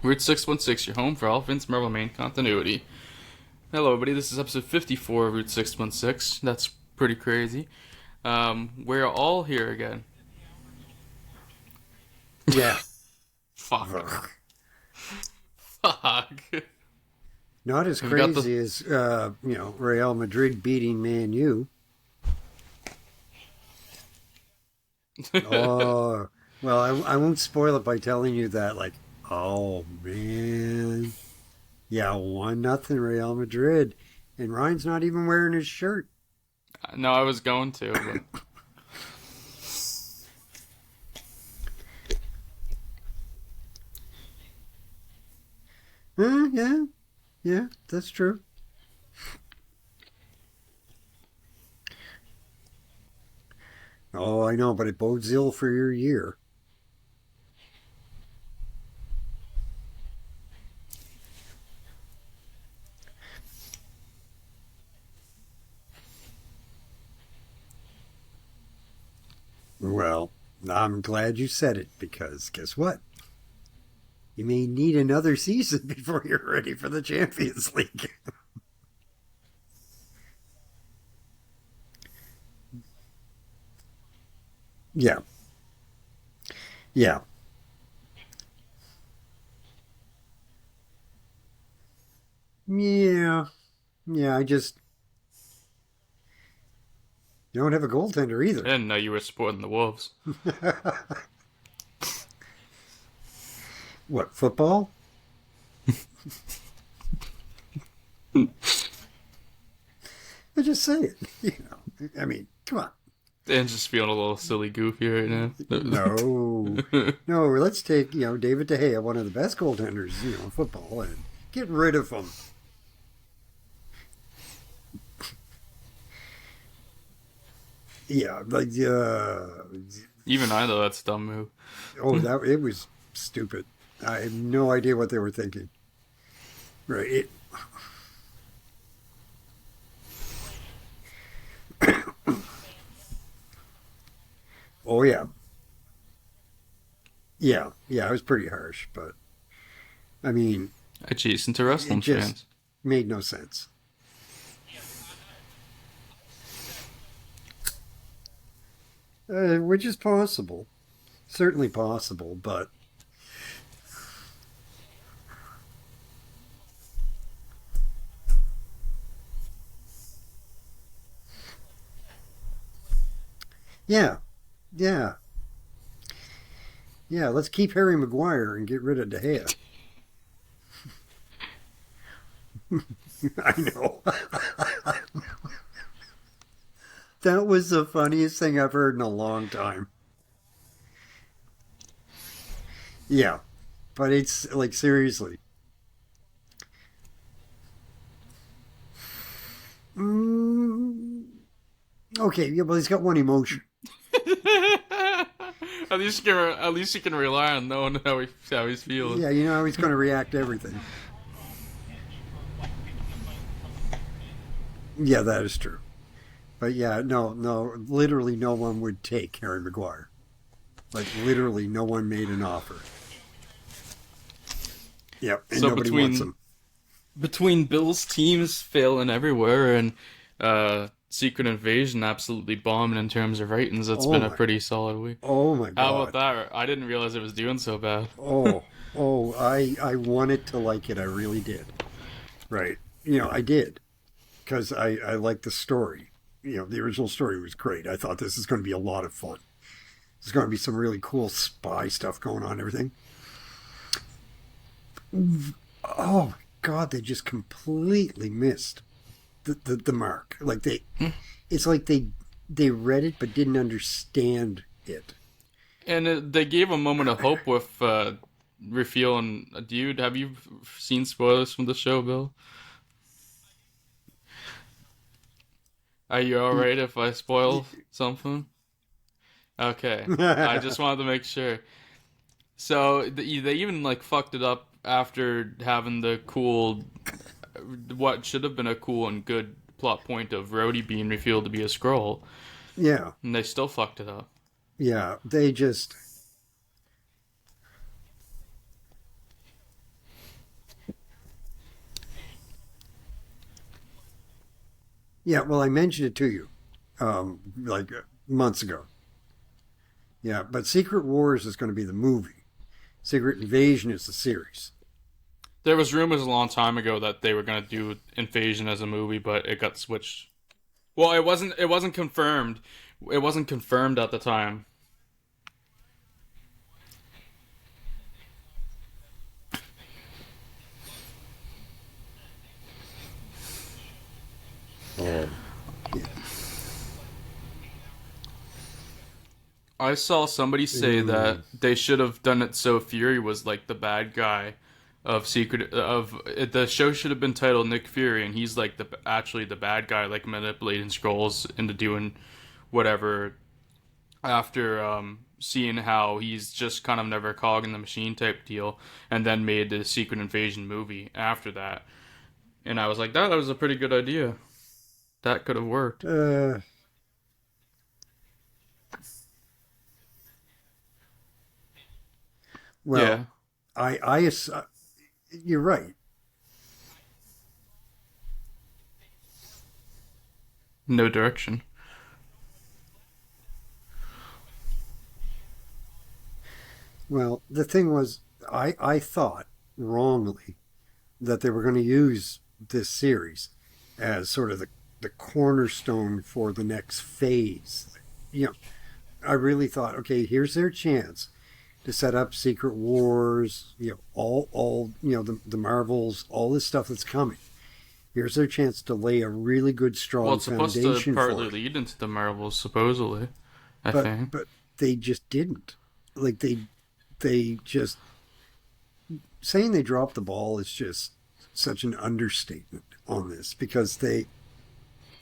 Route 616, your home for all Vince Marvel main continuity. Hello, everybody. This is episode 54 of Route 616. That's pretty crazy. We're all here again. Yeah. Fuck. Fuck. Not as We've got the. crazy as, Real Madrid beating Man U. Oh, well, I won't spoil it by telling you that, oh, man. Yeah, 1-0 Real Madrid. And Ryan's not even wearing his shirt. No, I was going to, but. Yeah, that's true. Oh, I know, but it bodes ill for your year. Well, I'm glad you said it because guess what? You may need another season before you're ready for the Champions League. Yeah, yeah, yeah, yeah. I just don't have a goaltender I either. didn't know you were supporting the Wolves. What, football? I just say it. I mean, come on. Dan's just feeling a little silly goofy right now. No, no. Let's take David De Gea, one of the best goaltenders in football, and get rid of him. Yeah, Even I know that's a dumb move. that it was stupid. I have no idea what they were thinking. Right. Oh yeah, yeah. It was pretty harsh, but I mean, Adjacent to it wrestling just fans. made no sense. Which is possible, certainly possible, but yeah, yeah, yeah. Let's keep Harry Maguire and get rid of De Gea. I know. That was the funniest thing I've heard in a long time. Yeah, but it's like seriously. Mm, okay, yeah, well, he's got one emotion. At least you can rely on knowing how he's feeling. Yeah, you know how he's going to react to everything. Yeah, that is true. But yeah, no, no, literally no one would take Harry Maguire. Like literally no one made an offer. Yep, and So nobody wants between him. between Bill's teams failing everywhere and Secret Invasion absolutely bombing in terms of ratings, it's Oh been a my, pretty solid week. oh my How about God. that? I didn't realize it was doing so bad. Oh, oh, I wanted to like it. I really did. Right. I did because I like the story. The original story was great. I thought this is going to be a lot of fun. There's going to be some really cool spy stuff going on and everything. Oh my God, they just completely missed the mark. It's like they read it but didn't understand it. And they gave a moment of hope with revealing a dude. Have you seen spoilers from the show, Bill? Are you alright if I spoil something? Okay. I just wanted to make sure. So they even like fucked it up after having the cool, what should have been a cool and good plot point of Rhodey being revealed to be a scroll, Yeah, and they still fucked it up. yeah. They just Yeah, well, I mentioned it to you, like months ago. Yeah, but Secret Wars is going to be the movie. Secret Invasion is the series. There was rumors a long time ago that they were gonna do Invasion as a movie, but it got switched. Well, it wasn't. It wasn't confirmed. It wasn't confirmed at the time. Oh, yeah. I saw somebody say Mm. that they should have done it so Fury was like the bad guy of Secret of the show should have been titled Nick Fury, and he's like the actually the bad guy, like manipulating scrolls into doing whatever after seeing how he's just kind of never cog in the machine type deal, and then made the Secret Invasion movie after that. And I was like, that was a pretty good idea. That could have worked. Uh, well, Yeah, I, you're right. no direction. Well, the thing was, I thought wrongly that they were going to use this series as sort of the cornerstone for the next phase. You know, I really thought, okay, here's their chance to set up Secret Wars, all the Marvels, all this stuff that's coming. Here's their chance to lay a really good, Well, strong it's supposed to foundation for partly it. lead into the Marvels, supposedly. I But think. but they just didn't. Like they just saying they dropped the ball is just such an understatement on this because they,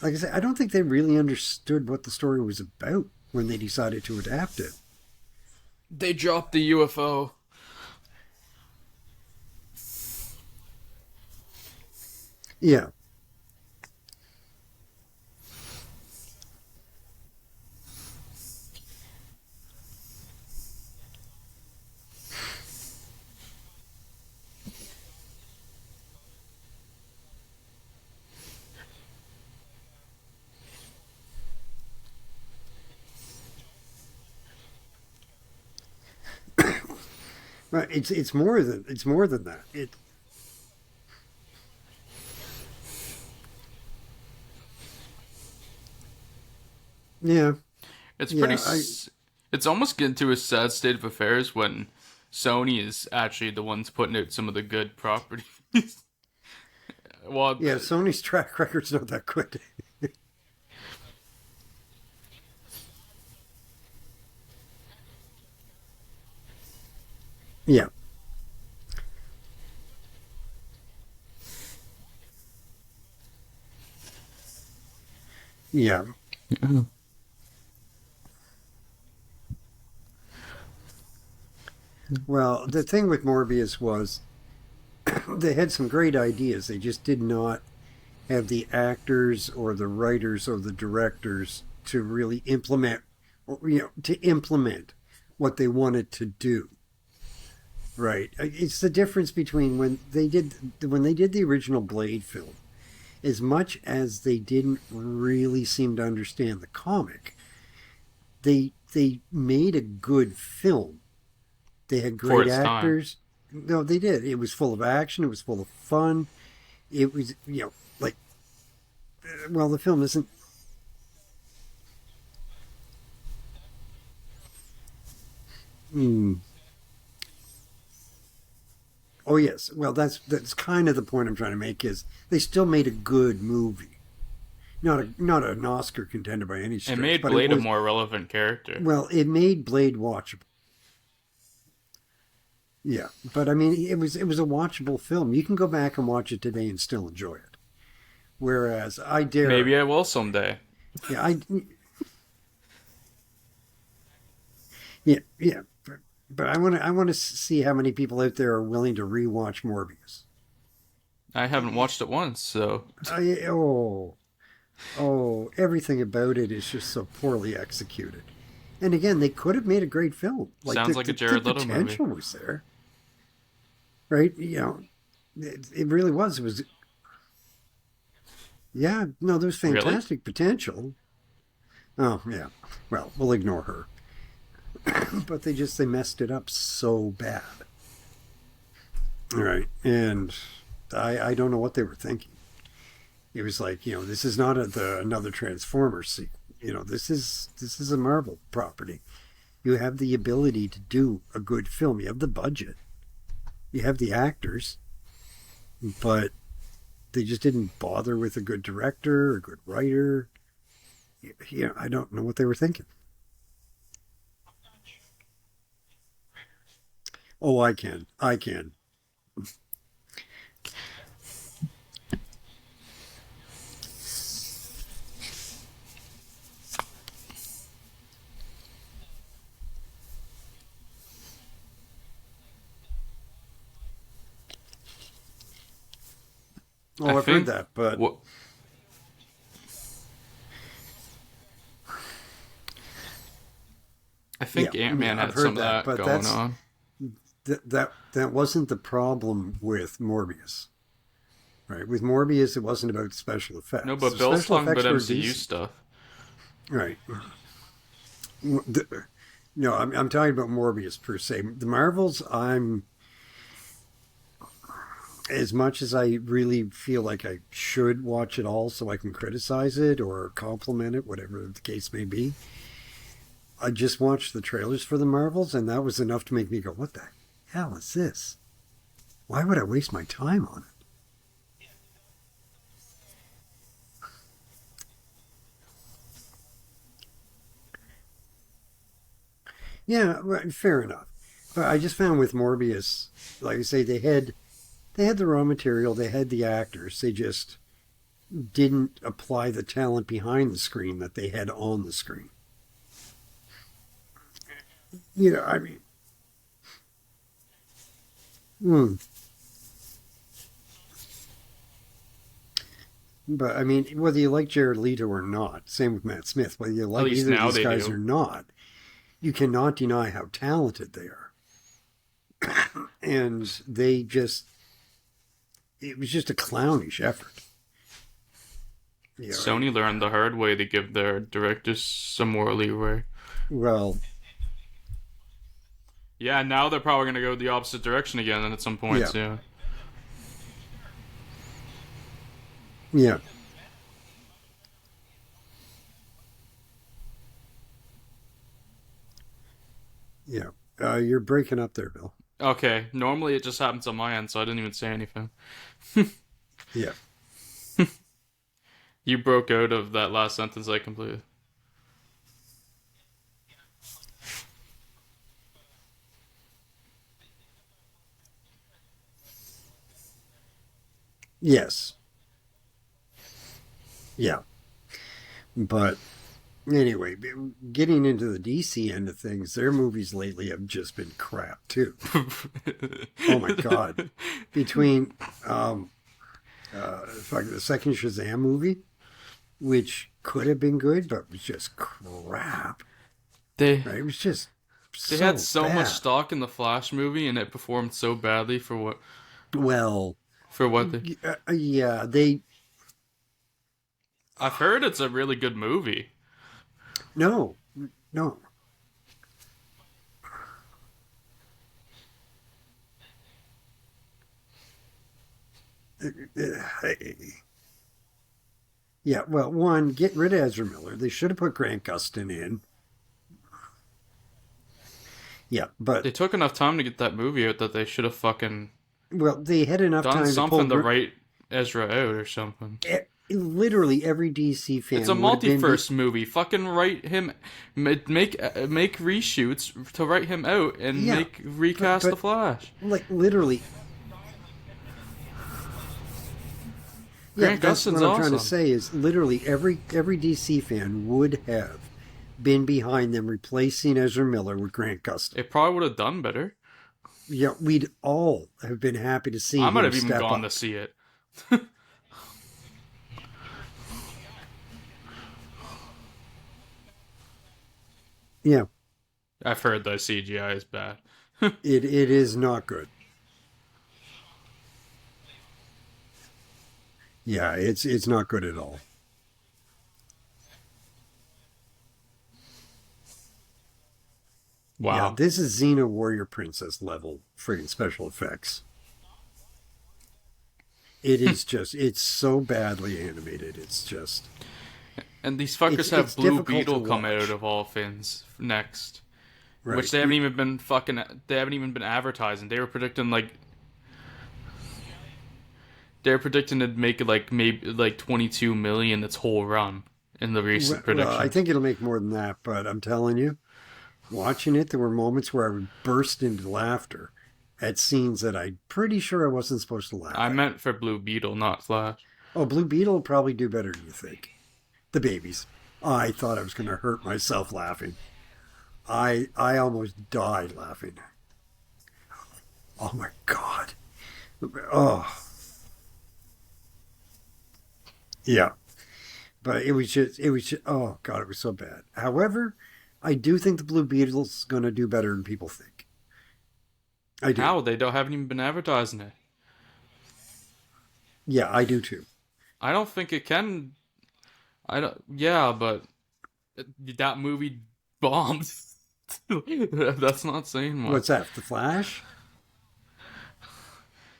like I said, I don't think they really understood what the story was about when they decided to adapt it. They dropped the UFO. Yeah. Right. It's more than that. Yeah. It's pretty. Yeah. I It's almost getting to a sad state of affairs when Sony is actually the ones putting out some of the good properties. well, Yeah, Sony's track record's not that good. Yeah. Yeah. Well, the thing with Morbius was they had some great ideas. They just did not have the actors or the writers or the directors to really implement, or, to implement what they wanted to do. Right. It's the difference between when they did the original Blade film. As much as they didn't really seem to understand the comic, they made a good film. They had for great its time. actors. No, they did. It was full of action. It was full of fun. It was, like, well, the film isn't. Hmm. Oh yes. Well, that's kind of the point I'm trying to make. Is they still made a good movie, not an Oscar contender by any It stretch, made but it Blade a was. more relevant character. Well, it made Blade watchable. Yeah, but I mean, it was a watchable film. You can go back and watch it today and still enjoy it. Whereas I dare, Maybe I will someday. yeah, yeah, but I want to see how many people out there are willing to rewatch Morbius. I haven't watched it once, so Oh, everything about it is just so poorly executed. And again, they could have made a great film. Like sounds like a the Jared Leto movie. potential was there, right? It really was. It was. Yeah, no, there's Really? fantastic potential. Oh, yeah. Well, we'll ignore her. But they messed it up so bad. All right. And I don't know what they were thinking. It was like, this is not another Transformers sequel. This is a Marvel property. You have the ability to do a good film. You have the budget. You have the actors, but they just didn't bother with a good director or a good writer. I don't know what they were thinking. Oh, I can. I can. I Oh, I've heard think that, but what I yeah, think Ant yeah, Man I've had heard some of that, that but going on. that wasn't the problem with Morbius, right? With Morbius, it wasn't about special No, effects. but The Bill's special talking about effects were MCU decent, stuff. right? No, I'm talking about Morbius per se. The Marvels, I'm as much as I really feel like I should watch it all so I can criticize it or compliment it, whatever the case may be. I just watched the trailers for the Marvels, and that was enough to make me go, "What the hell is this? Why would I waste my time on it?" Yeah, right, fair enough. But I just found with Morbius, like I say, they had the raw material, they had the actors, they just didn't apply the talent behind the screen that they had on the screen. I mean, hmm. But I mean, whether you like Jared Leto or not, same with Matt Smith, whether you At like least either of now these they guys do. or not, you cannot deny how talented they are. And it was just a clownish effort. I Sony mean, learned the hard way to give their directors some more leeway. well, Yeah, now they're probably gonna go the opposite direction again at some point yeah, soon. yeah, yeah. You're breaking up there, Bill. Okay, normally it just happens on my end, so I didn't even say anything. Yeah. You broke out of that last sentence I completed. Yes. Yeah. But anyway, getting into the DC end of things, their movies lately have just been crap too. Oh my God. Between the second Shazam movie, which could have been good, but was just crap. they Right? It was just they had so so much bad. stock in the Flash movie, and it performed so badly Well, for what they. yeah, they I've heard it's a really good movie. no, no. Yeah, well, one, get rid of Ezra Miller. They should have put Grant Gustin in. Yeah, but They took enough time to get that movie out that they should have fucking well, they had enough done time to something to write Ezra out or something. literally every DC It's a fan would have been. multiverse movie. Fucking write him, make reshoots to write him out and Yeah, make but recast the Flash. like literally, yeah. Grant But that's Gustin's what I'm trying to awesome. say is literally every DC fan would have been behind them replacing Ezra Miller with Grant Gustin. It probably would have done better. Yeah, we'd all have been happy to see I might him have even step gone to up. see it. Yeah, I've heard the CGI is bad. it is not good. Yeah, it's not good at all. Yeah, Wow. this is Xena Warrior Princess level friggin' special effects. It is just, it's so badly animated. It's just, And these fuckers have it's Blue difficult to Beetle come out watch. of all things next, which Right. they haven't even been advertising. They were predicting to make it like maybe like 22 million its whole run in the recent Well, I predictions. think it'll make more than that, but I'm telling you, watching it, there were moments where I would burst into laughter at scenes that I'm pretty sure I wasn't supposed to laugh I at. meant for Blue Beetle, not Flash. Oh, Blue Beetle will probably do better than you think. The babies. I thought I was going to hurt myself laughing. I almost died laughing. Oh my god. Oh yeah. But it was just, oh god, it was so bad. However, I do think the Blue Beetle's going to do better than people think. I do. How? They don't haven't even been advertising it. Yeah, I do too. I don't think it can. I don't. Yeah, but that movie bombed. That's not saying What's much. that? The Flash?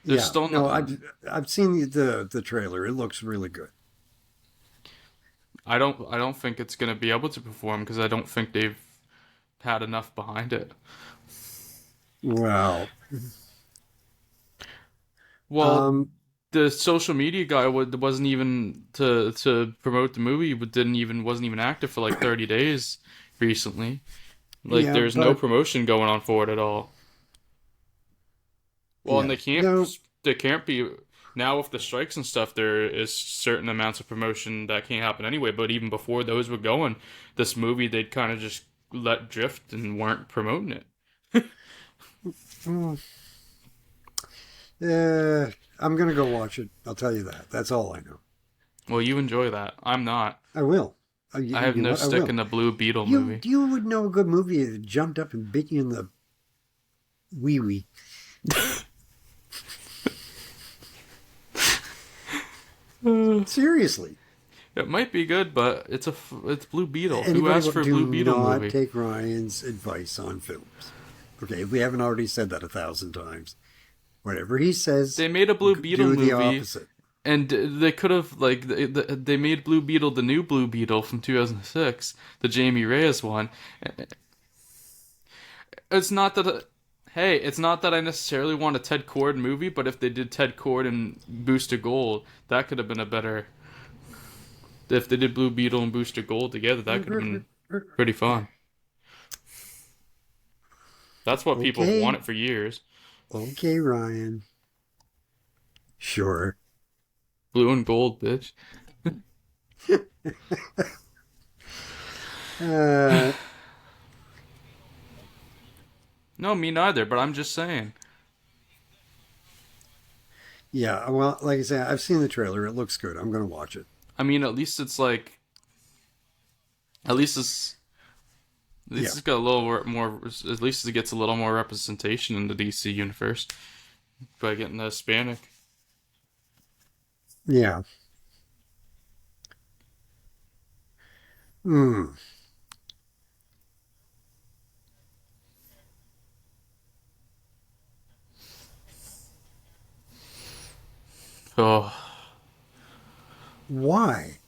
There's Yeah. still No, not. I've seen the trailer. It looks really good. I don't think it's gonna be able to perform because I don't think they've had enough behind it. Well, Well, um, the social media guy wasn't even to promote the movie, but didn't even wasn't even active for like 30 days recently. Like yeah, there's no but promotion going on for it at all. Well, and yeah, no, they can't be now with the strikes and stuff. There is certain amounts of promotion that can't happen anyway. But even before those were going, this movie they'd kind of just let drift and weren't promoting it. mm, uh, I'm gonna go watch it. I'll tell you that. That's all I know. Well, you enjoy that. I'm not. I will. I have You know no what? I stick in will. the Blue Beetle You movie. you would know a good movie if it jumped up and bit you in the wee wee. Seriously. It might be good, but it's Blue Beetle. Who Anybody asked for a do Blue Beetle not movie? take Ryan's advice on films. Okay, if we haven't already said that 1,000 times. Whatever he says, They made a Blue Beetle do the movie, opposite. and they could have like they made Blue Beetle the new Blue Beetle from 2006, the Jamie Reyes one. It's not that. Hey, it's not that I necessarily want a Ted Kord movie, but if they did Ted Kord and Booster Gold, that could have been a better. If they did Blue Beetle and Booster Gold together, that could have been pretty fun. That's what people have Okay, wanted for years. okay, Ryan. Sure. Blue and gold, bitch. Uh, No, me neither, but I'm just saying. yeah, well, like I said, I've seen the trailer. It looks good. I'm going to watch it. I mean, at least it's like. At least it's. At Yeah, least it's got a little more. At least it gets a little more representation in the DC universe by getting the Hispanic. yeah. Mm. Oh, Why?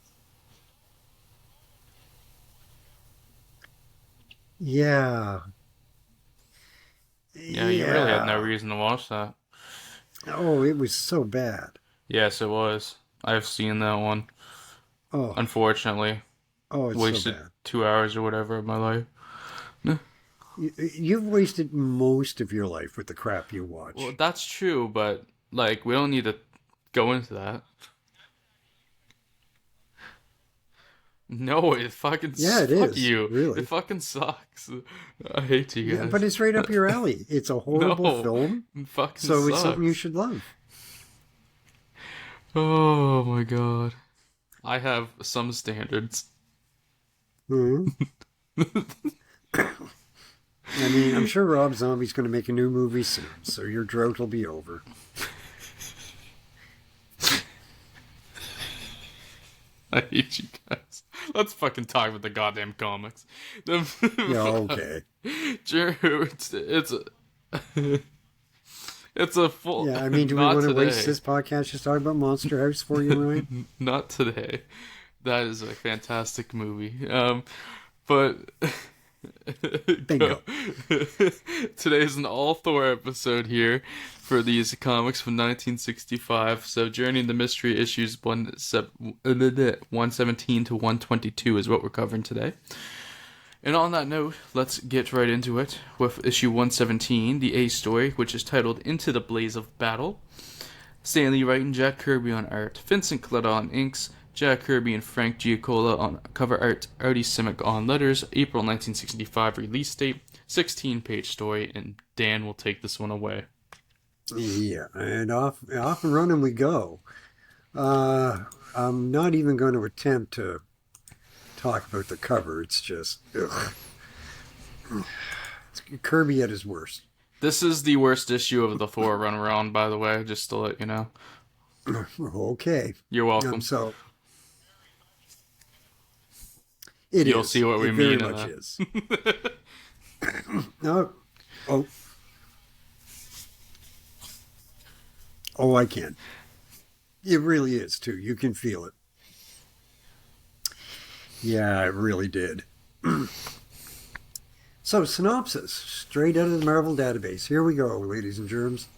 Yeah, yeah, you really had no yeah. reason to watch that. Oh, it was so bad. Yes, it was. I've seen that one. Oh, Unfortunately, oh, it's so wasted bad. 2 hours or whatever of my life. You've wasted most of your life with the crap you Well, watch. that's true, but like we don't need to go into that. No, it fucking Yeah, it fuck is, you. It really. fucking sucks. I hate you Yeah, but guys. it's right up your alley. It's a horrible No, film, it fucking so it's something you sucks. should love. Oh my god. I have some standards. Hmm. I mean, I'm sure Rob Zombie's going to make a new movie soon, so your drought will be over. I hate you guys. Let's fucking talk about the goddamn comics. Yeah, okay. It's a, it's a full. Yeah, I mean, do we Not want to waste today. this podcast just talking about Monster House for you, Ryan? Not today. That is a fantastic movie. But go. Bingo. Today's an all Thor episode here for these comics from 1965. So Journey in the Mystery issues 117 to 122 is what we're covering today. And on that note, let's get right into it with issue 117, the A story, which is titled Into the Blaze of Battle. Stanley Wright and Jack Kirby on art, Vincent Colletta on inks, Jack Kirby and Frank Giacola on cover art, Artie Simek on letters, April 1965 release date, 16-page story, and Dan will take this one away. Yeah, and off and running we go. I'm not even going to attempt to talk about the cover. It's just, ugh. It's Kirby at his worst. This is the worst issue of the Thor run around, by the way, just to let you know. Okay. You're welcome. So You'll see what we mean. It very much is. No. Oh, I can. It really is, too. You can feel it. Yeah, it really did. So, synopsis, straight out of the Marvel database. Here we go, ladies and germs.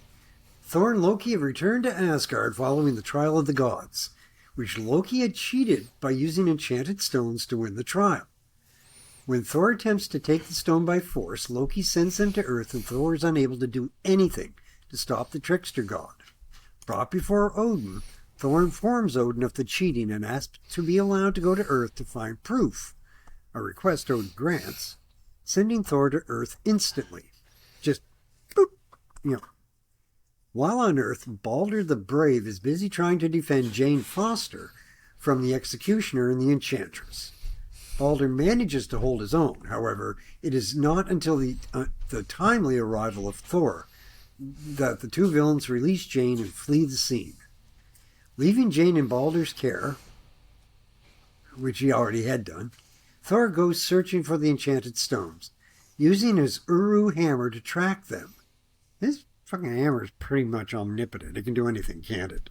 Thor and Loki have returned to Asgard following the trial of the gods, which Loki had cheated by using enchanted stones to win the trial. When Thor attempts to take the stone by force, Loki sends them to Earth and Thor is unable to do anything to stop the trickster god. Brought before Odin, Thor informs Odin of the cheating and asks to be allowed to go to Earth to find proof, a request Odin grants, sending Thor to Earth instantly. Just, boop, While on Earth, Balder the Brave is busy trying to defend Jane Foster from the Executioner and the Enchantress. Balder manages to hold his own. However, it is not until the timely arrival of Thor that the two villains release Jane and flee the scene. Leaving Jane in Balder's care, which he already had done, Thor goes searching for the enchanted stones, using his Uru hammer to track them. His fucking hammer is pretty much omnipotent. It can do anything, can't it?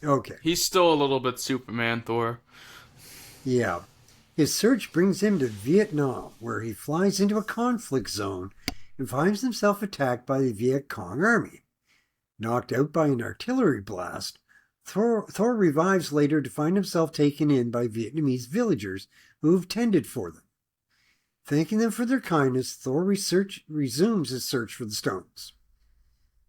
Okay. He's still a little bit Superman, Thor. Yeah. His search brings him to Vietnam, where he flies into a conflict zone and finds himself attacked by the Viet Cong army. Knocked out by an artillery blast, Thor revives later to find himself taken in by Vietnamese villagers who have tended for them. Thanking them for their kindness, Thor resumes his search for the stones.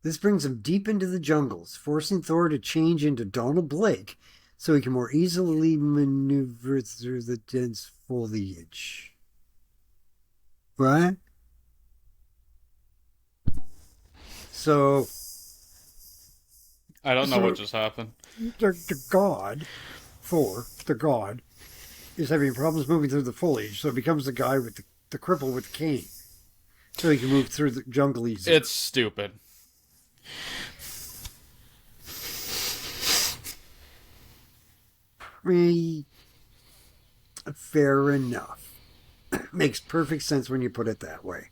This brings him deep into the jungles, forcing Thor to change into Donald Blake so he can more easily maneuver through the dense foliage. Right? So, I don't know what just happened. the god, Thor, the god, is having problems moving through the foliage, so it becomes the guy with the cripple with the cane. So he can move through the jungle easy. It's stupid. Fair enough. Makes perfect sense when you put it that way.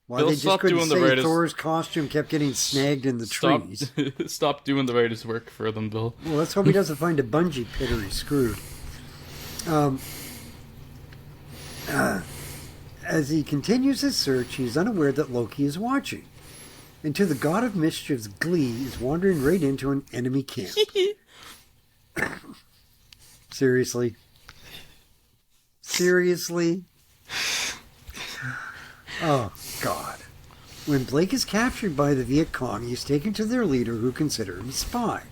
Why Bill, they just stop couldn't doing the say greatest- Thor's costume kept getting snagged in the Stop, trees. stop doing the writer's work for them, Bill. Well, let's hope he doesn't find a bungee pit or he's screwed. As he continues his search, he's unaware that Loki is watching. And to the god of mischief's glee, he's wandering right into an enemy camp. Seriously? Seriously? Oh, God. When Blake is captured by the Viet Cong, he's taken to their leader who consider him a spy.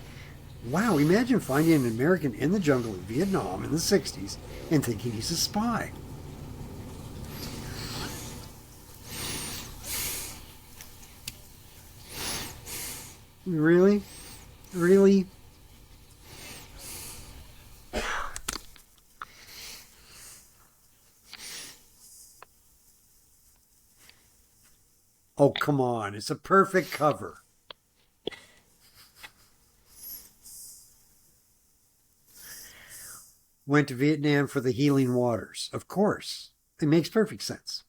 Wow, imagine finding an American in the jungle in Vietnam in the 60s and thinking he's a spy. Really? Really? Oh, come on. It's a perfect cover. went to Vietnam for the healing waters. Of course. It makes perfect sense.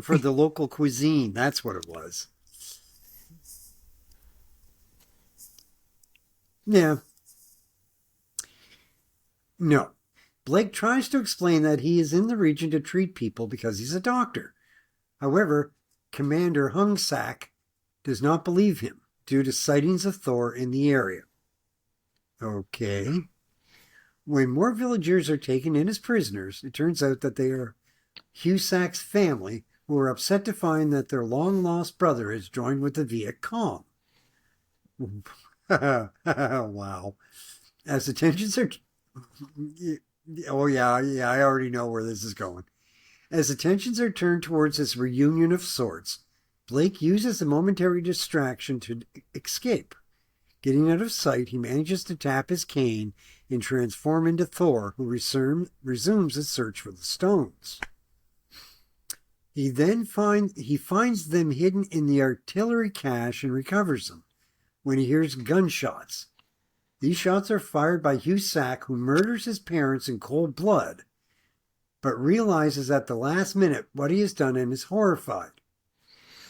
For the local cuisine, that's what it was. Yeah. No. Blake tries to explain that he is in the region to treat people because he's a doctor. However, Commander Hung Sak does not believe him due to sightings of Thor in the area. Okay. When more villagers are taken in as prisoners, it turns out that they are Hugh Sak's family, who are upset to find that their long-lost brother has joined with the Viet Cong. Wow. As the tensions are... Oh, yeah, I already know where this is going. As the tensions are turned towards this reunion of sorts, Blake uses the momentary distraction to escape. Getting out of sight, he manages to tap his cane and transform into Thor, who resumes his search for the stones. He finds them hidden in the artillery cache and recovers them when he hears gunshots. These shots are fired by Hugh Sak, who murders his parents in cold blood, but realizes at the last minute what he has done and is horrified.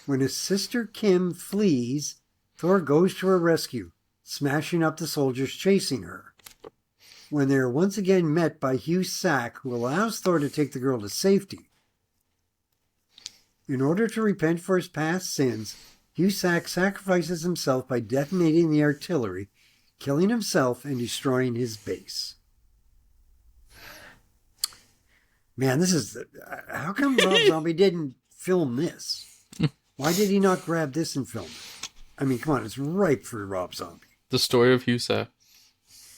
When his sister Kim flees, Thor goes to her rescue, smashing up the soldiers chasing her. When they are once again met by Hugh Sak, who allows Thor to take the girl to safety. In order to repent for his past sins, Hugh Sak sacrifices himself by detonating the artillery, killing himself and destroying his base. Man, this is... How come Rob Zombie didn't film this? Why did he not grab this and film it? I mean, come on, it's ripe for Rob Zombie. The story of Hugh Sak.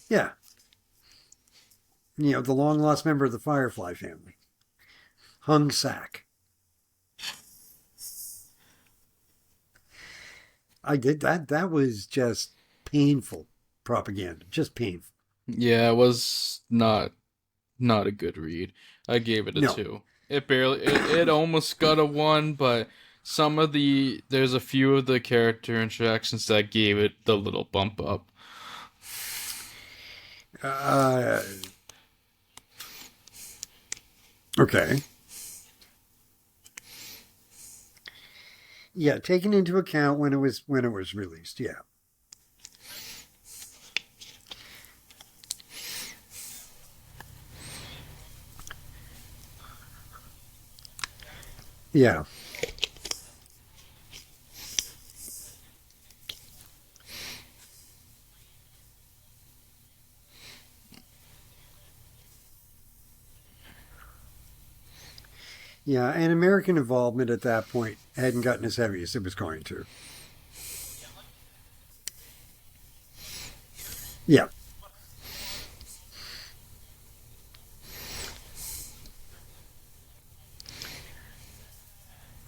Yeah. You know, the long-lost member of the Firefly family. Hung Sak. I did that. That was just painful propaganda. Just painful. Yeah, it was not a good read. I gave it a 2. It almost got a 1, but there's a few of the character interactions that gave it the little bump up. Okay. Yeah, taken into account when it was released, yeah. Yeah. Yeah, and American involvement at that point hadn't gotten as heavy as it was going to. Yeah.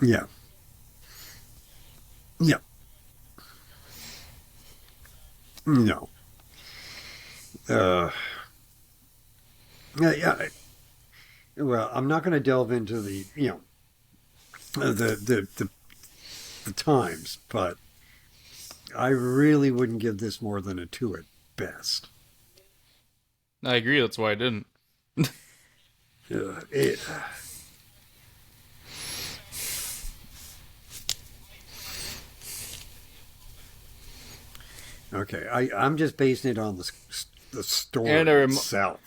Yeah. Yeah. No. Yeah. Well, I'm not going to delve into the the times, but I really wouldn't give this more than a 2 at best. I agree. That's why I didn't. Okay, I'm just basing it on the story itself.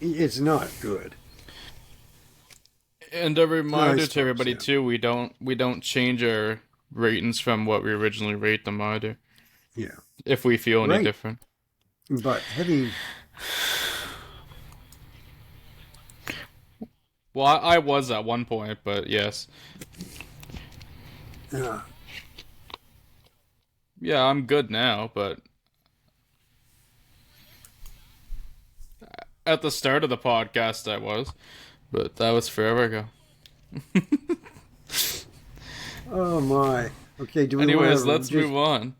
It's not good. And a reminder to everybody too, we don't change our ratings from what we originally rate them either. Yeah. If we feel any different. But having... Well, I was at one point, but yes. Yeah, I'm good now, but at the start of the podcast I was, but that was forever ago. Oh my. Okay, do we Anyways, let's move on.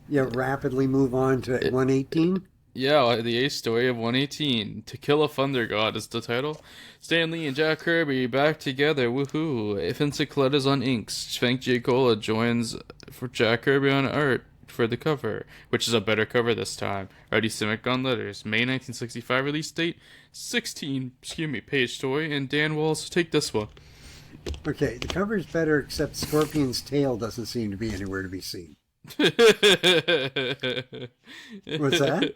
Yeah, rapidly move on to 118? Yeah, the Ace story of 118. To Kill a Thunder God is the title. Stan Lee and Jack Kirby back together. Woohoo. Vincent on inks. Frank J. Cola joins for Jack Kirby on art for the cover, which is a better cover this time. Artie Simic on letters. May 1965 release date. 16, page story. And Dan Walls, take this one. Okay, the cover is better, except Scorpion's tail doesn't seem to be anywhere to be seen. What's that?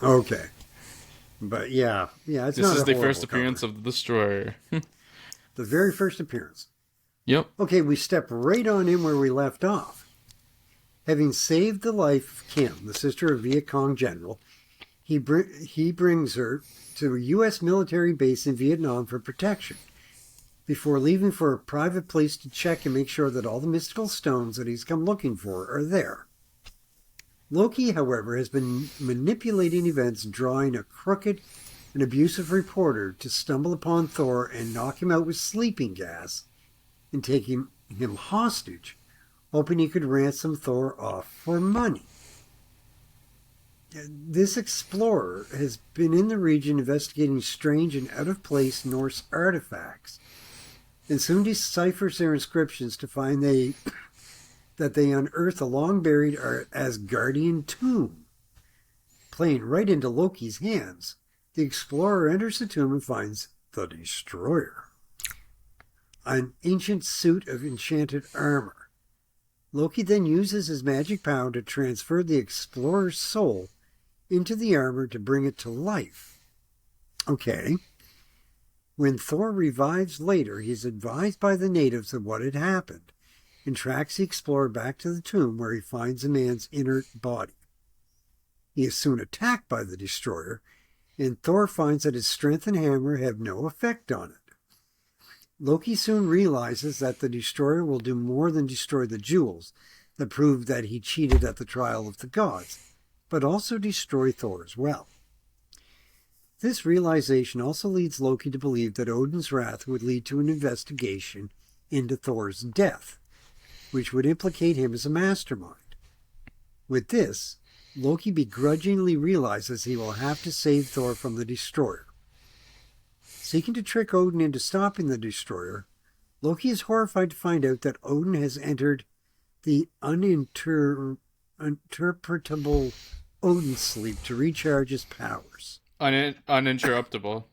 Okay. But yeah, it's this not is a the horrible first appearance cover. of the Destroyer. The very first appearance. Yep. Okay, we step right on in where we left off. Having saved the life of Kim, the sister of Viet Cong general, he brings her to a U.S. military base in Vietnam for protection, before leaving for a private place to check and make sure that all the mystical stones that he's come looking for are there. Loki, however, has been manipulating events, drawing a crooked and abusive reporter to stumble upon Thor and knock him out with sleeping gas and taking him hostage, hoping he could ransom Thor off for money. This explorer has been in the region investigating strange and out-of-place Norse artifacts, and soon deciphers their inscriptions to find that they unearth a long-buried Asgardian tomb. Playing right into Loki's hands, the explorer enters the tomb and finds the Destroyer, an ancient suit of enchanted armor. Loki then uses his magic power to transfer the explorer's soul into the armor to bring it to life. Okay. When Thor revives later, he is advised by the natives of what had happened and tracks the explorer back to the tomb where he finds the man's inert body. He is soon attacked by the Destroyer, and Thor finds that his strength and hammer have no effect on it. Loki soon realizes that the Destroyer will do more than destroy the jewels that prove that he cheated at the trial of the gods, but also destroy Thor as well. This realization also leads Loki to believe that Odin's wrath would lead to an investigation into Thor's death, which would implicate him as a mastermind. With this, Loki begrudgingly realizes he will have to save Thor from the Destroyer. Seeking to trick Odin into stopping the Destroyer, Loki is horrified to find out that Odin has entered the uninterpretable Odin sleep to recharge his powers. Uninterruptible.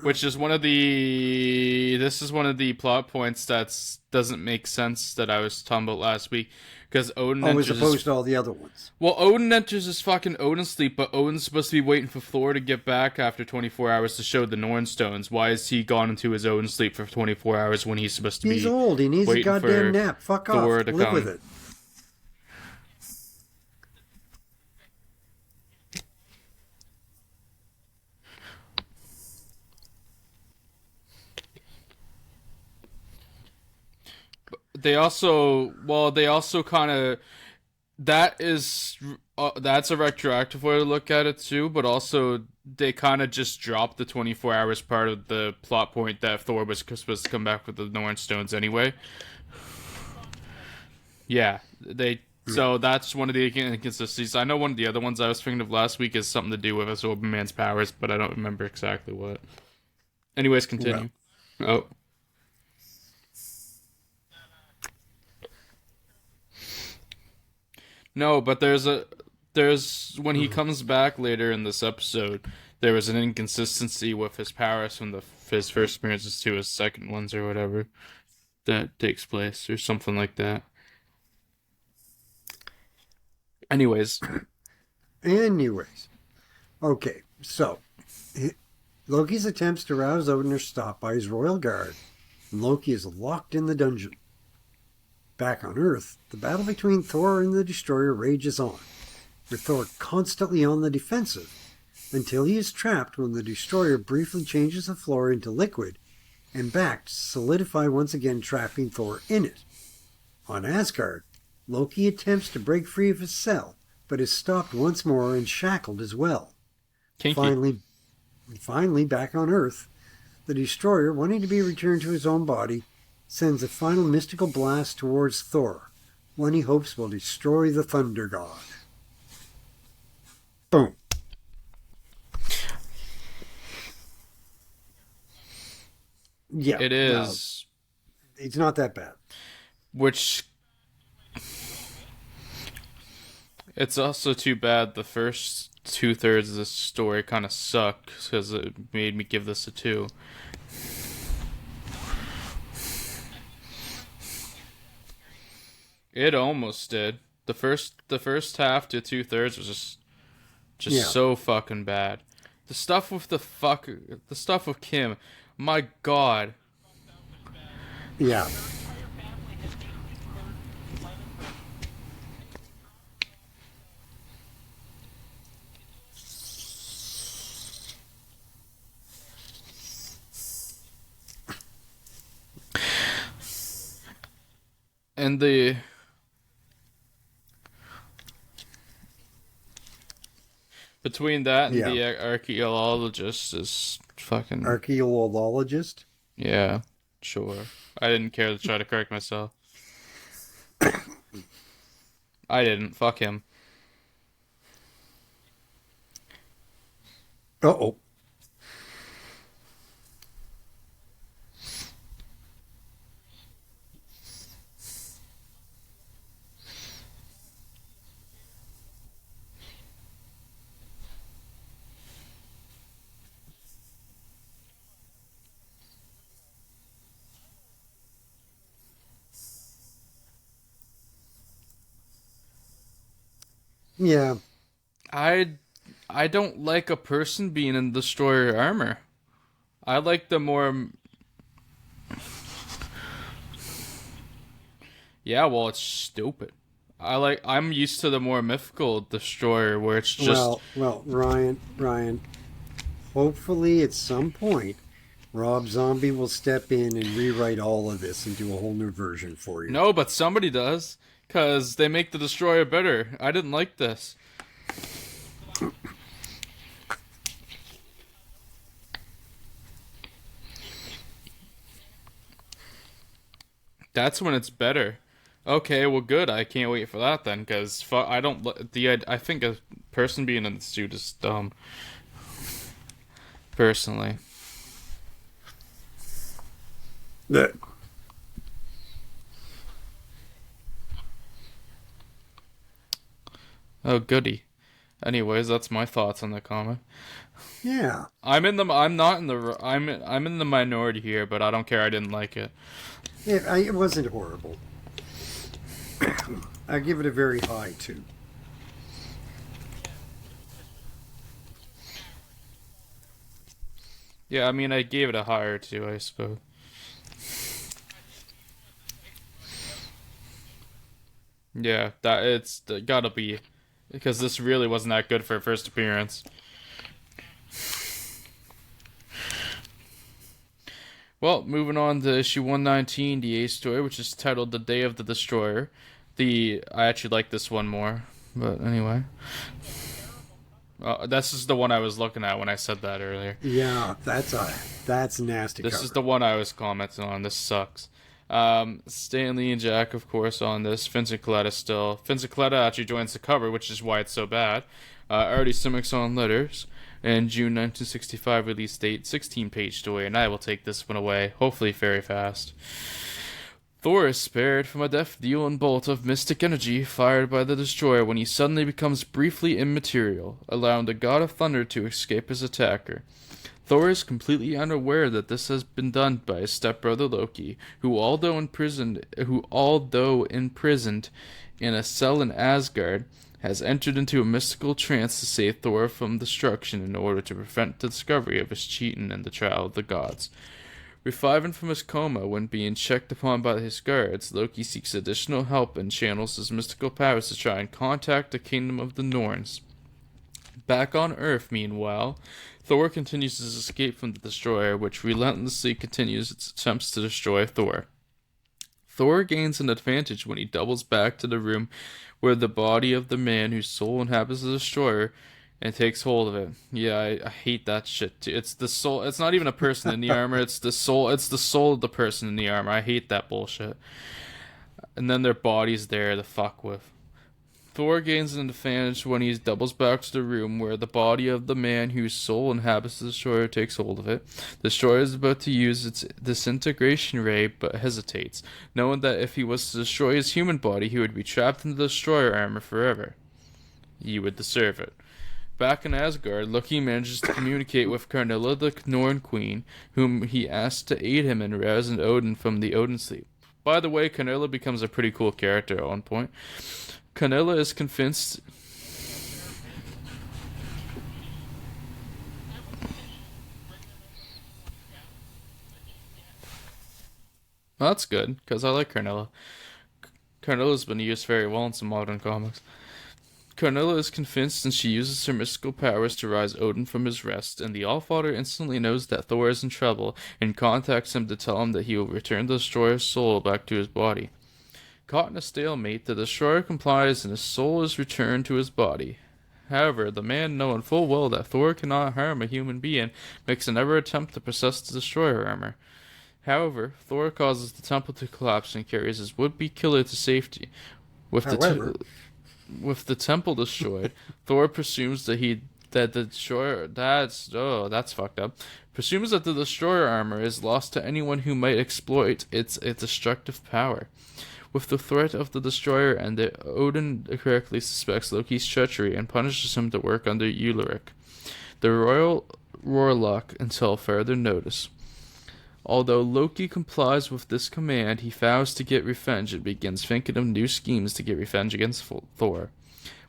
Which is this is one of the plot points that doesn't make sense that I was talking about last week. Because Odin as opposed to all the other ones. Well, Odin enters his fucking Odin sleep, but Odin's supposed to be waiting for Thor to get back after 24 hours to show the Norn Stones. Why has he gone into his Odin sleep for 24 hours when he's supposed to be... He's old. He needs a goddamn nap. Fuck Thor off. Live with it. They also kind of, that's a retroactive way to look at it too, but also they kind of just dropped the 24 hours part of the plot point that Thor was supposed to come back with the Norn Stones anyway. Yeah, so that's one of the inconsistencies. I know one of the other ones I was thinking of last week is something to do with Asbsorbing Man's powers, but I don't remember exactly what. Anyways, continue. Well. Oh. No, but there's when he comes back later in this episode, there was an inconsistency with his powers from his first appearances to his second ones or whatever that takes place or something like that. Anyways, okay, so Loki's attempts to rouse Odin are stopped by his royal guard, and Loki is locked in the dungeon. Back on Earth, the battle between Thor and the Destroyer rages on, with Thor constantly on the defensive, until he is trapped when the Destroyer briefly changes the floor into liquid and back to solidify once again, trapping Thor in it. On Asgard, Loki attempts to break free of his cell, but is stopped once more and shackled as well. Kinky. Finally, back on Earth, the Destroyer, wanting to be returned to his own body, sends a final mystical blast towards Thor, one he hopes will destroy the Thunder God. Boom. Yeah, It is, it's not that bad. which it's also too bad the first 2/3 of the story kind of sucks because it made me give this a 2. It almost did. The first half to 2/3 was just Yeah, so fucking bad. The stuff with Kim, my god. yeah, And the between that and yeah. the archaeologist is fucking Archaeologist. yeah, sure. I didn't care to try to correct myself. I didn't. Fuck him. Uh oh. Yeah. I I don't like a person being in destroyer armor. I like the more yeah, well, it's stupid. I'm used to the more mythical destroyer where it's just Ryan. Hopefully, at some point, Rob Zombie will step in and rewrite all of this and do a whole new version for you. no, but somebody does cuz they make the destroyer better. I didn't like this. That's when it's better. Okay, well, good. I can't wait for that then, because I don't. I think a person being in the suit is dumb. Personally. That- Oh, goody. Anyways, that's my thoughts on the comic. yeah. I'm not in the. I'm in the minority here, but I don't care. I didn't like it. It wasn't horrible. I give it a very high, too. Yeah, I mean, I gave it a higher two, I suppose. Yeah, that it's gotta be because this really wasn't that good for a first appearance. Well, moving on to issue 119, the A story, which is titled "The Day of the Destroyer." I actually like this one more, but anyway, this is the one I was looking at when I said that earlier. Yeah, that's a nasty This is cover. the one I was commenting on. This sucks. Stanley and Jack, of course, on this. Vincent Coletta still. Vincent Coletta actually joins the cover, which is why it's so bad. Artie Simmons on letters. And June 1965 release date, 16-page story, and I will take this one away, hopefully very fast. Thor is spared from a death-dealing bolt of mystic energy fired by the Destroyer when he suddenly becomes briefly immaterial, allowing the God of Thunder to escape his attacker. Thor is completely unaware that this has been done by his stepbrother Loki, who although imprisoned in a cell in Asgard, has entered into a mystical trance to save Thor from destruction in order to prevent the discovery of his cheating in the trial of the gods. Reviving from his coma when being checked upon by his guards, Loki seeks additional help and channels his mystical powers to try and contact the kingdom of the Norns. Back on Earth, meanwhile, Thor continues his escape from the Destroyer, which relentlessly continues its attempts to destroy Thor. Thor gains an advantage when he doubles back to the room where the body of the man whose soul inhabits the Destroyer and takes hold of it. Yeah, I hate that shit too. It's the soul. It's not even a person in the armor. It's the soul. It's the soul of the person in the armor. I hate that bullshit. And then their body's there to fuck with. Thor gains an advantage when he doubles back to the room where the body of the man whose soul inhabits the destroyer takes hold of it. The destroyer is about to use its disintegration ray, but hesitates, knowing that if he was to destroy his human body, he would be trapped in the destroyer armor forever. He would deserve it. Back in Asgard, Loki manages to communicate with Karnilla, the Norn Queen, whom he asks to aid him in rousing Odin from the Odin sleep. By the way, Karnilla becomes a pretty cool character at one point. Karnilla is convinced. Well, that's good, because I like Karnilla. Karnilla's been used very well in some modern comics. Karnilla is convinced and she uses her mystical powers to rouse Odin from his rest, and the Allfather instantly knows that Thor is in trouble and contacts him to tell him that he will return the Destroyer's soul back to his body. Caught in a stalemate, the Destroyer complies and his soul is returned to his body. However, the man, knowing full well that Thor cannot harm a human being, makes another attempt to possess the Destroyer armor. However, Thor causes the temple to collapse and carries his would-be killer to safety. With with the temple destroyed, Thor presumes that the destroyer that's fucked up. Presumes that the destroyer armor is lost to anyone who might exploit its destructive power. With the threat of the destroyer ended, Odin correctly suspects Loki's treachery and punishes him to work under Ulrich, the royal warlock, until further notice. Although Loki complies with this command, he vows to get revenge and begins thinking of new schemes to get revenge against Thor.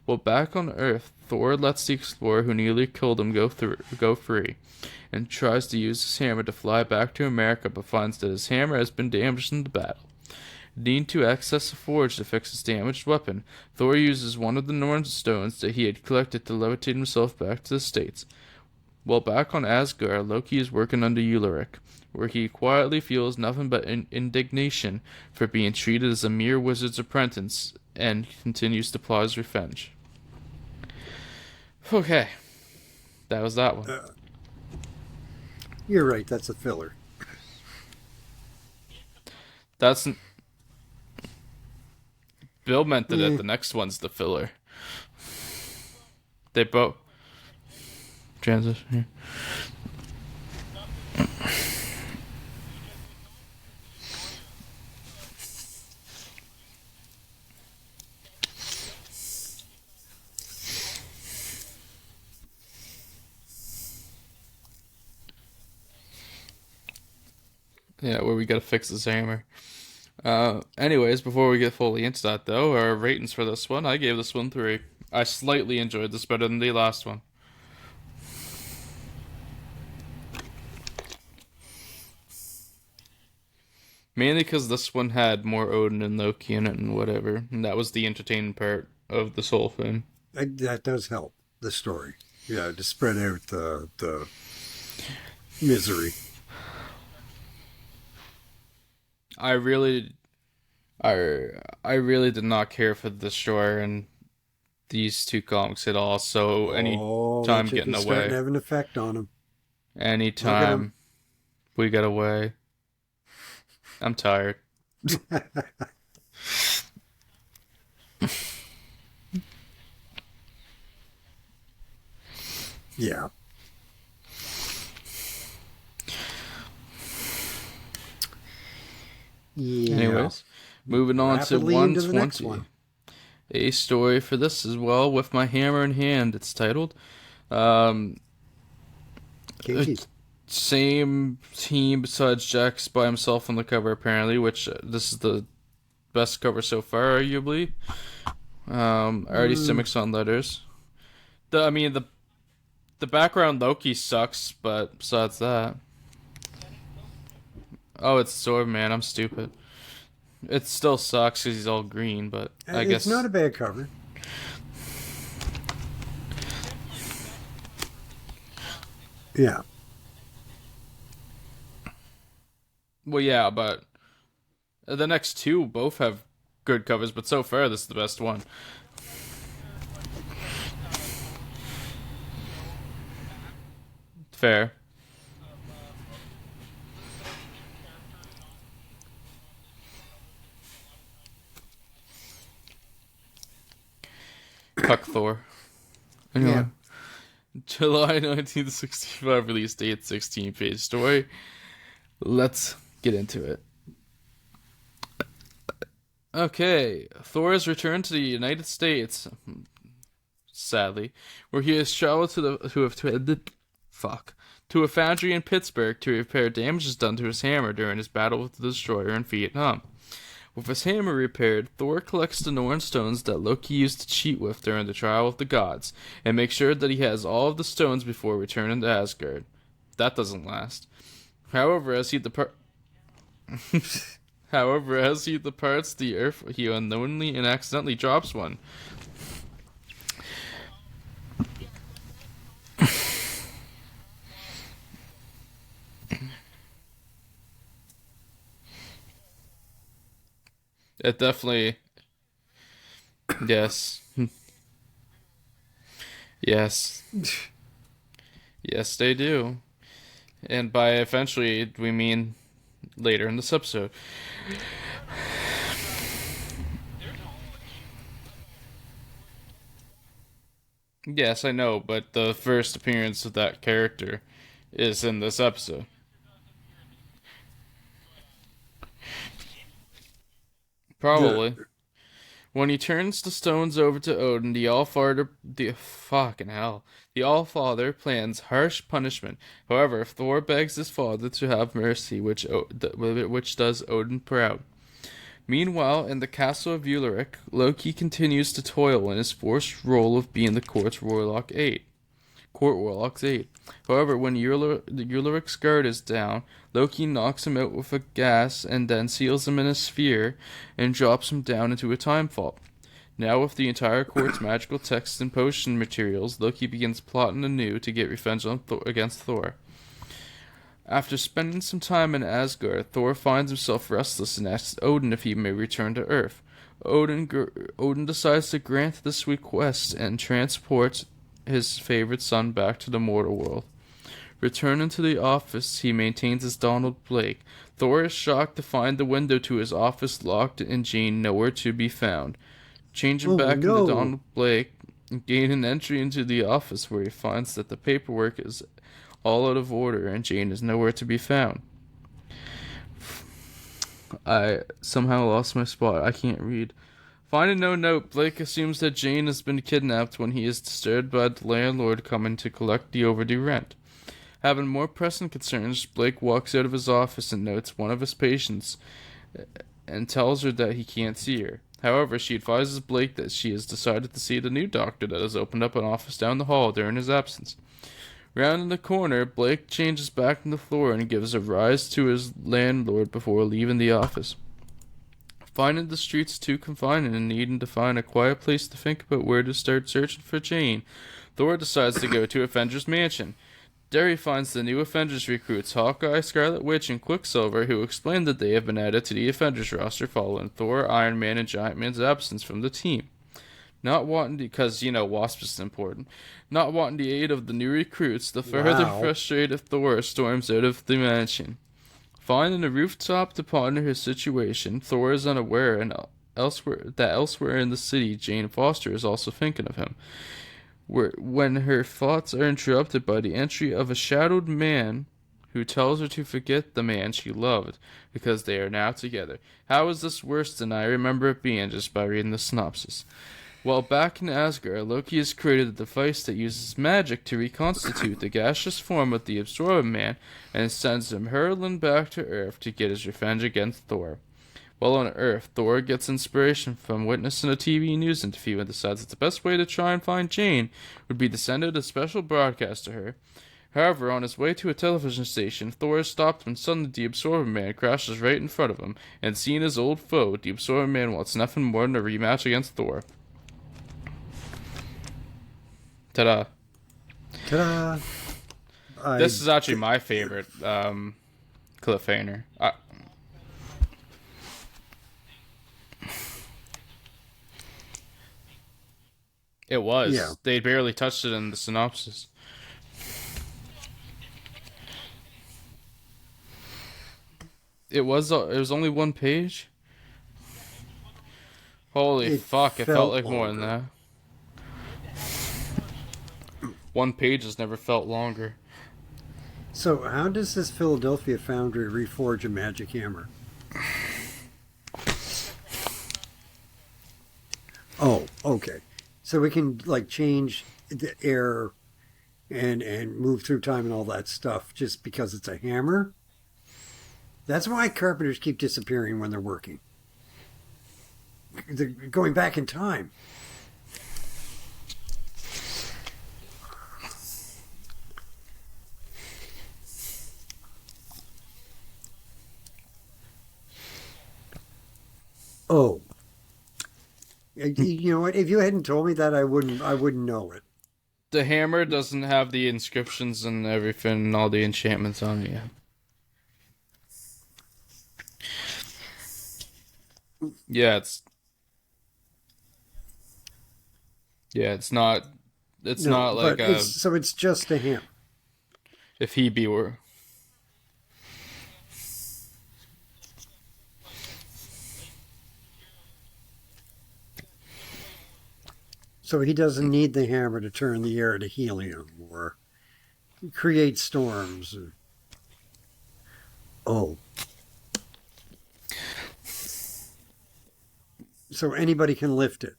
While back on Earth, Thor lets the explorer who nearly killed him go free, and tries to use his hammer to fly back to America, but finds that his hammer has been damaged in the battle. Needing to access a forge to fix his damaged weapon, Thor uses one of the Norn stones that he had collected to levitate himself back to the States. While back on Asgard, Loki is working under Ulrich, where he quietly feels nothing but indignation for being treated as a mere wizard's apprentice, and continues to plot his revenge. Okay, that was that one. You're right, that's a filler. That's Bill meant that the next one's the filler. They both transition here. Yeah, where we gotta fix this hammer. Anyways, before we get fully into that, though, our ratings for this one, I gave this one 3. I slightly enjoyed this better than the last one. Mainly because this one had more Odin and Loki in it and whatever, and that was the entertaining part of this whole thing. That does help the story. Yeah, to spread out the misery. I really, I really did not care for the Destroyer in these two comics at all. So any time getting away, starting to have an effect on him. Anytime we get away, I'm tired. Yeah. Yeah. Anyways, moving on Rapidly to into the next 120. one. A story for this as well, with my hammer in hand. It's titled. KG. Same team besides Jack's by himself on the cover apparently, which this is the best cover so far, arguably. Already Simics on letters. The background Loki sucks, but besides that. Oh, it's Absorbing Man. I'm stupid. It still sucks because he's all green, but I guess... It's not a bad cover. Yeah. Well, yeah, but the next two both have good covers, but so far this is the best one. Fair. Fuck Thor. Yeah. Anyway, July 1965 release date, 16-page story. Let's get into it. Okay, Thor has returned to the United States, sadly, where he has traveled to a foundry in Pittsburgh to repair damages done to his hammer during his battle with the Destroyer in Vietnam. With his hammer repaired, Thor collects the Norn stones that Loki used to cheat with during the trial of the gods, and makes sure that he has all of the stones before returning to Asgard. That doesn't last. However, as he departs the Earth, he unknowingly and accidentally drops one. It definitely, yes, yes, yes, they do. And by eventually, we mean later in this episode. Yes, I know, but the first appearance of that character is in this episode. The Probably. When he turns the stones over to Odin, the All-Father plans harsh punishment. However, Thor begs his father to have mercy, which does Odin proud. Meanwhile, in the castle of Ulrich, Loki continues to toil in his forced role of being the Court Warlock's aide. However, when Ulrich's guard is down, Loki knocks him out with a gas and then seals him in a sphere and drops him down into a time vault. Now, with the entire court's magical texts and potion materials, Loki begins plotting anew to get revenge against Thor. After spending some time in Asgard, Thor finds himself restless and asks Odin if he may return to Earth. Odin decides to grant this request and transports his favorite son back to the mortal world. Returning to the office, he maintains as Donald Blake. Thor is shocked to find the window to his office locked and Jane nowhere to be found. Changing oh back into no. Donald Blake, gain an entry into the office where he finds that the paperwork is all out of order and Jane is nowhere to be found. I somehow lost my spot. I can't read. Finding no note, Blake assumes that Jane has been kidnapped when he is disturbed by the landlord coming to collect the overdue rent. Having more pressing concerns, Blake walks out of his office and notes one of his patients and tells her that he can't see her. However, she advises Blake that she has decided to see the new doctor that has opened up an office down the hall during his absence. Rounding the corner, Blake changes back into Thor and gives a rise to his landlord before leaving the office. Finding the streets too confining and needing to find a quiet place to think about where to start searching for Jane, Thor decides to go to Avengers Mansion. There he finds the new Avengers recruits Hawkeye, Scarlet Witch, and Quicksilver, who explain that they have been added to the Avengers roster following Thor, Iron Man, and Giant Man's absence from the team. Not wanting to, because, Wasp is important. Not wanting the aid of the new recruits, the further Wow. frustrated Thor storms out of the mansion. Finding a rooftop to ponder his situation, Thor is unaware elsewhere in the city, Jane Foster is also thinking of him. When her thoughts are interrupted by the entry of a shadowed man who tells her to forget the man she loved because they are now together. How is this worse than I remember it being just by reading the synopsis? While back in Asgard, Loki has created a device that uses magic to reconstitute the gaseous form of the Absorbing Man and sends him hurtling back to Earth to get his revenge against Thor. While on Earth, Thor gets inspiration from witnessing a TV news interview and decides that the best way to try and find Jane would be to send out a special broadcast to her. However, on his way to a television station, Thor is stopped when suddenly the Absorbing Man crashes right in front of him, and seeing his old foe, the Absorbing Man wants nothing more than a rematch against Thor. Ta-da. Ta-da. This is actually my favorite cliffhanger. It was. Yeah. They barely touched it in the synopsis. It was only one page. Holy It fuck! It felt felt like more than longer. that. One page has never felt longer. So, how does this Philadelphia foundry reforge a magic hammer? Oh, okay. So we can like change the air and move through time and all that stuff just because it's a hammer. That's why carpenters keep disappearing when they're working. They're going back in time. Oh, you know what? If you hadn't told me that, I wouldn't know it. The hammer doesn't have the inscriptions and everything and all the enchantments on it yet. Yeah, it's not. It's No, not like but a it's just a hammer. if he be were. So he doesn't need the hammer to turn the air to helium or create storms. Oh, so anybody can lift it,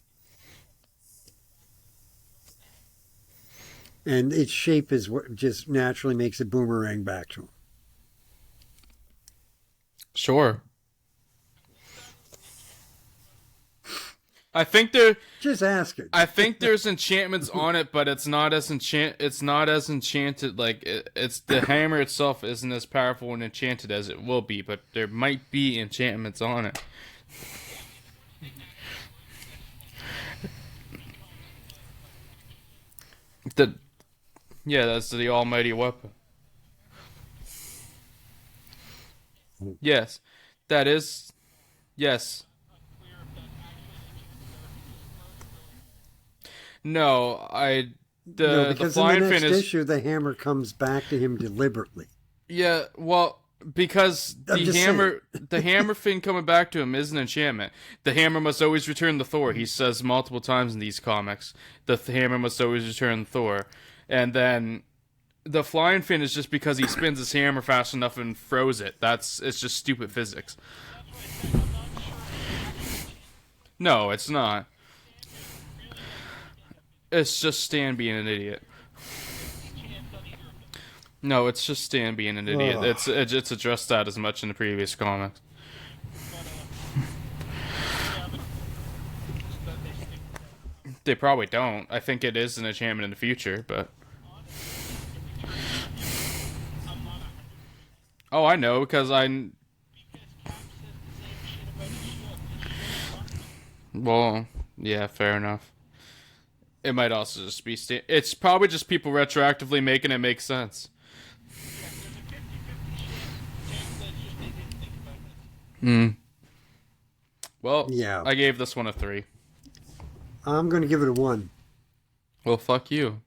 and its shape is what just naturally makes it boomerang back to him. Sure. I think there. Just ask it. I think there's enchantments on it, but it's not as It's not as enchanted. Like it's the hammer itself isn't as powerful and enchanted as it will be, but there might be enchantments on it. The Yeah, that's the almighty weapon. Yes, that is. Yes. No, I No, the because in the flying fin next is issue, the hammer comes back to him deliberately. yeah. Well, because I'm just saying. the hammer fin coming back to him is an enchantment. The hammer must always return to Thor. He says multiple times in these comics. The hammer must always return to Thor, and then the flying fin is just because he spins his hammer fast enough and throws it. It's just stupid physics. No, it's not. It's just Stan being an idiot. No, it's just Stan being an idiot. Ugh. It's addressed that as much in the previous comics. They probably don't. I think it is an enchantment in the future, but oh, I know because I well, yeah, fair enough. It might also just be it's probably just people retroactively making it make sense. Hmm. Well, Yeah, I gave this one a 3. I'm going to give it a 1. Well, fuck you.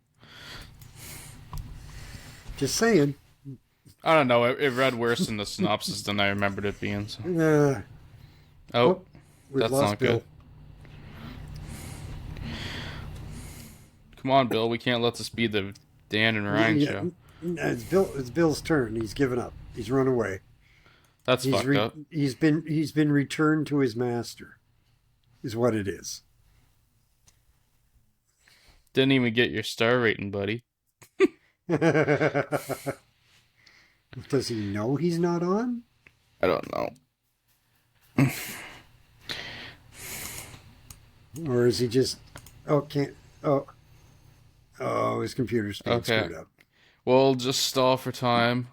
Just saying. I don't know. It read worse in the synopsis than I remembered it being. So. Oh, we've That's lost not Bill. good. Come on, Bill. We can't let this be the Dan and Ryan show. It's Bill's turn. He's given up. He's run away. That's fucked up. He's been returned to his master. Is what it is. Didn't even get your star rating, buddy. Does he know he's not on? I don't know. Or is he just can't his computer's being screwed up. We'll just stall for time.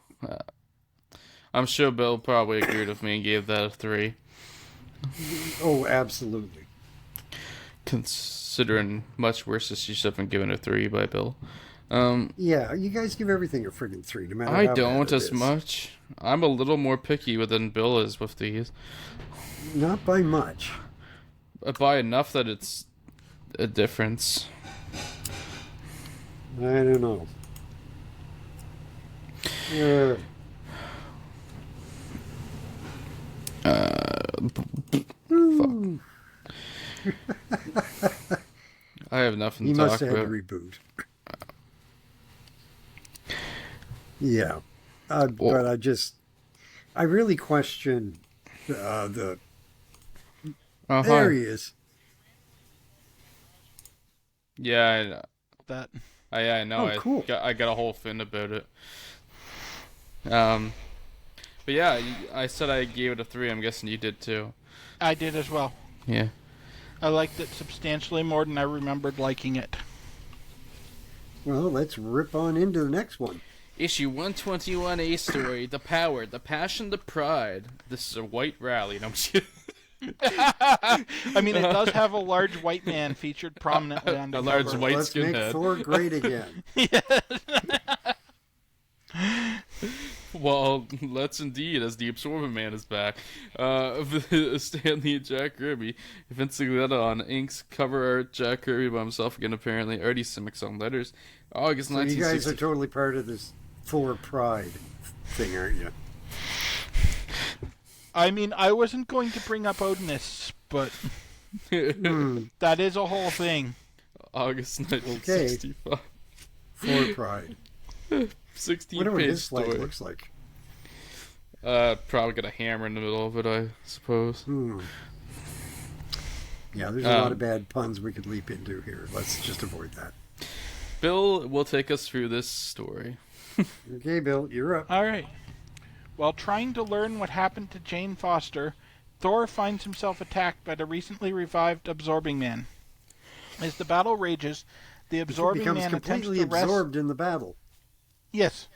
I'm sure Bill probably agreed with me and gave that a 3. Oh, absolutely. Considering much worse issues have been given a 3 by Bill. Yeah, you guys give everything a friggin' 3, no matter how I bad don't it as is. much. I'm a little more picky than Bill is with these. Not by much. By enough that it's a difference. I don't know. Fuck. I have nothing He to must talk have had about. to reboot. Yeah. Well, But I really question the. There uh-huh. he is. Yeah, That I know. Oh, cool. I got a whole fin about it. Um, but yeah, I said I gave it a 3. I'm guessing you did too. I did as well. Yeah. I liked it substantially more than I remembered liking it. Well, let's rip on into the next one. Issue 121, A story: The Power, the Passion, the Pride. This is a white rally. No, I'm just kidding. I mean, it does have a large white man featured prominently on the A large cover. white Let's make skinhead. Thor great again. Well, let's indeed, as the Absorbing Man is back. Stanley and Jack Kirby. Vince Sigletta on inks, cover art, Jack Kirby by himself again, apparently. Artie Simics on letters. August So you guys 1960. are totally part of this Thor pride thing, aren't you? I mean, I wasn't going to bring up Odinists, but that is a whole thing. August 1965. Thor pride. 16 Wonder what page his flag story. looks like. Probably got a hammer in the middle of it, I suppose. Yeah, there's a lot of bad puns we could leap into here. Let's just avoid that. Bill will take us through this story. Okay, Bill, you're up. All right. While trying to learn what happened to Jane Foster, Thor finds himself attacked by the recently revived Absorbing Man. As the battle rages, the He Absorbing becomes Man attempts completely to wrest... absorbed in the battle. Yes.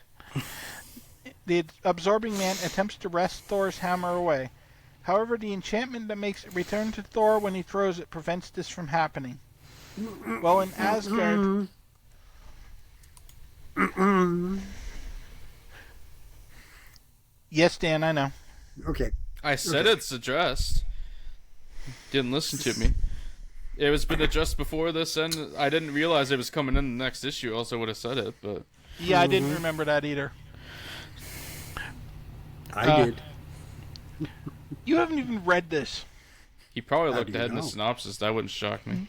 The Absorbing Man attempts to wrest Thor's hammer away. However, the enchantment that makes it return to Thor when he throws it prevents this from happening. While in Asgard... Yes, Dan, I know. Okay. I said Okay. it's addressed. Didn't listen to me. It was been addressed before this, and I didn't realize it was coming in the next issue. Else I would have said it, but Yeah, I didn't remember that either. I did. You haven't even read this. he probably How looked do you ahead in the know? synopsis. That wouldn't shock me.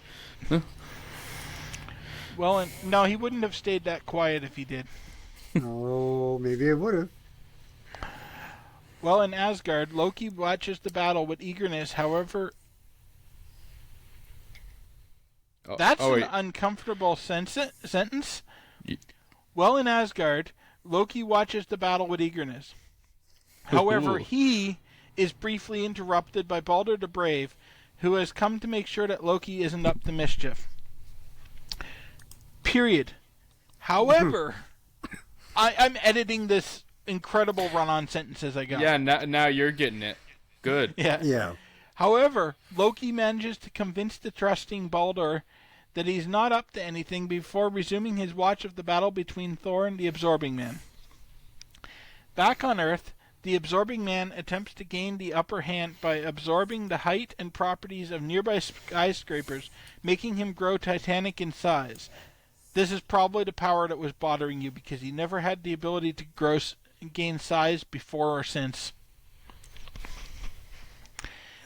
Well, and no, he wouldn't have stayed that quiet if he did. Oh, maybe I would have. Well, in Asgard, Loki watches the battle with eagerness. However, that's oh, an wait. uncomfortable sentence. Ye- Well, in Asgard, Loki watches the battle with eagerness. However, Ooh. he is briefly interrupted by Balder the Brave, who has come to make sure that Loki isn't up to mischief. Period. However, I'm editing this incredible run-on sentences I got. Yeah, now you're getting it. Good. Yeah. Yeah. However, Loki manages to convince the trusting Baldur that he's not up to anything before resuming his watch of the battle between Thor and the Absorbing Man. Back on Earth, the Absorbing Man attempts to gain the upper hand by absorbing the height and properties of nearby skyscrapers, making him grow titanic in size. This is probably the power that was bothering you because he never had the ability to gain size before or since.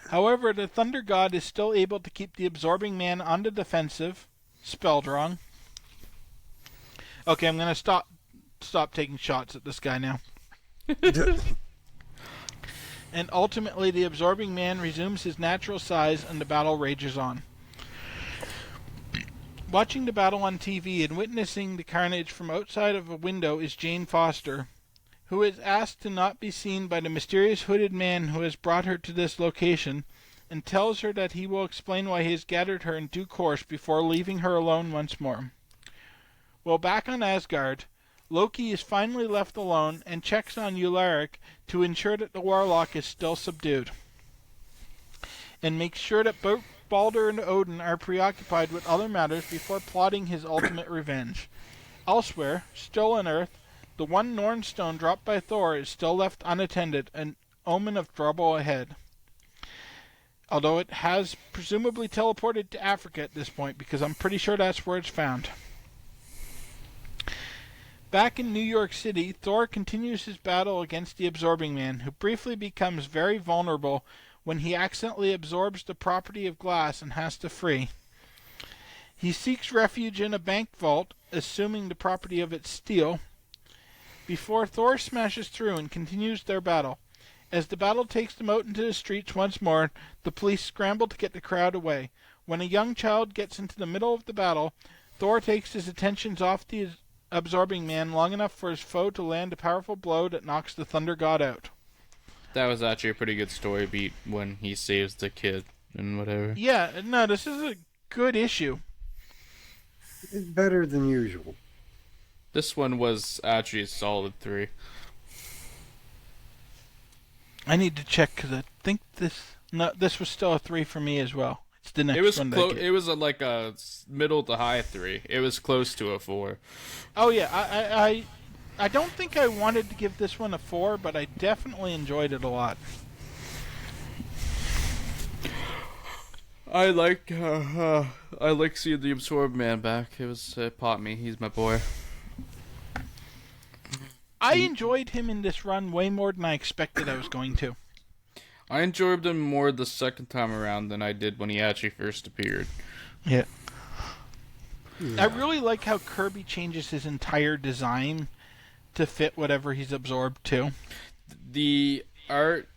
However, the Thunder God is still able to keep the Absorbing Man on the defensive. Spelled wrong. Okay, I'm gonna stop taking shots at this guy now. And ultimately, the Absorbing Man resumes his natural size and the battle rages on. Watching the battle on TV and witnessing the carnage from outside of a window is Jane Foster, who is asked to not be seen by the mysterious hooded man who has brought her to this location, and tells her that he will explain why he has gathered her in due course before leaving her alone once more. While back on Asgard, Loki is finally left alone and checks on Ularic to ensure that the warlock is still subdued, and makes sure that both Balder and Odin are preoccupied with other matters before plotting his ultimate revenge. Elsewhere, still on Earth, the one Norn stone dropped by Thor is still left unattended, an omen of trouble ahead. Although it has presumably teleported to Africa at this point, because I'm pretty sure that's where it's found. Back in New York City, Thor continues his battle against the Absorbing Man, who briefly becomes very vulnerable when he accidentally absorbs the property of glass and has to flee. He seeks refuge in a bank vault, assuming the property of its steel, before Thor smashes through and continues their battle. As the battle takes them out into the streets once more, the police scramble to get the crowd away. When a young child gets into the middle of the battle, Thor takes his attentions off the Absorbing Man long enough for his foe to land a powerful blow that knocks the Thunder God out. That was actually a pretty good story beat when he saves the kid and whatever. Yeah, no, this is a good issue. It's better than usual. This one was actually a solid 3. I need to check because I think this was still a 3 for me as well. It's the next It was one. it was like a middle to high 3. It was close to a 4. Oh yeah, I don't think I wanted to give this one a 4, but I definitely enjoyed it a lot. I like seeing the Absorbed Man back. It popped me. He's my boy. I enjoyed him in this run way more than I expected I was going to. I enjoyed him more the second time around than I did when he actually first appeared. Yeah. I really like how Kirby changes his entire design to fit whatever he's absorbed to. The art,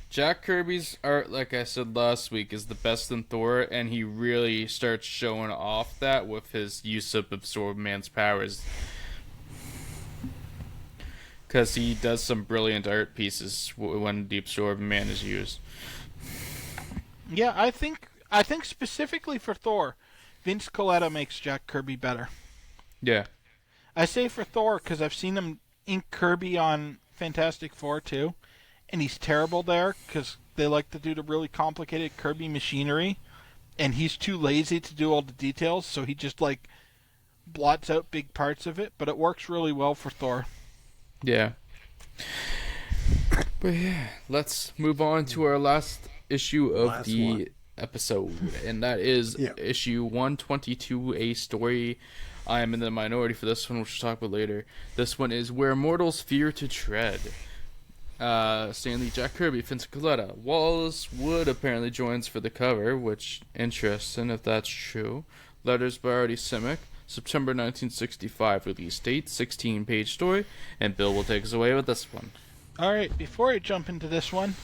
Jack Kirby's art, like I said last week, is the best in Thor, and he really starts showing off that with his use of Absorbed Man's powers. Because he does some brilliant art pieces when the Absorbed Man is used. Yeah, I think specifically for Thor, Vince Coletta makes Jack Kirby better. Yeah. I say for Thor because I've seen him ink Kirby on Fantastic Four too, and he's terrible there because they like to do the really complicated Kirby machinery, and he's too lazy to do all the details, so he just like blots out big parts of it, but it works really well for Thor. Yeah. But yeah, let's move on to our last issue of the episode, and that is issue 122, a story. I am in the minority for this one, which we'll talk about later. This one is Where Mortals Fear to Tread. Stanley, Jack Kirby, Vince Coletta. Wallace Wood apparently joins for the cover, which, interesting if that's true. Letters by Artie Simic. September 1965 release date, 16-page story, and Bill will take us away with this one. Alright, before I jump into this one,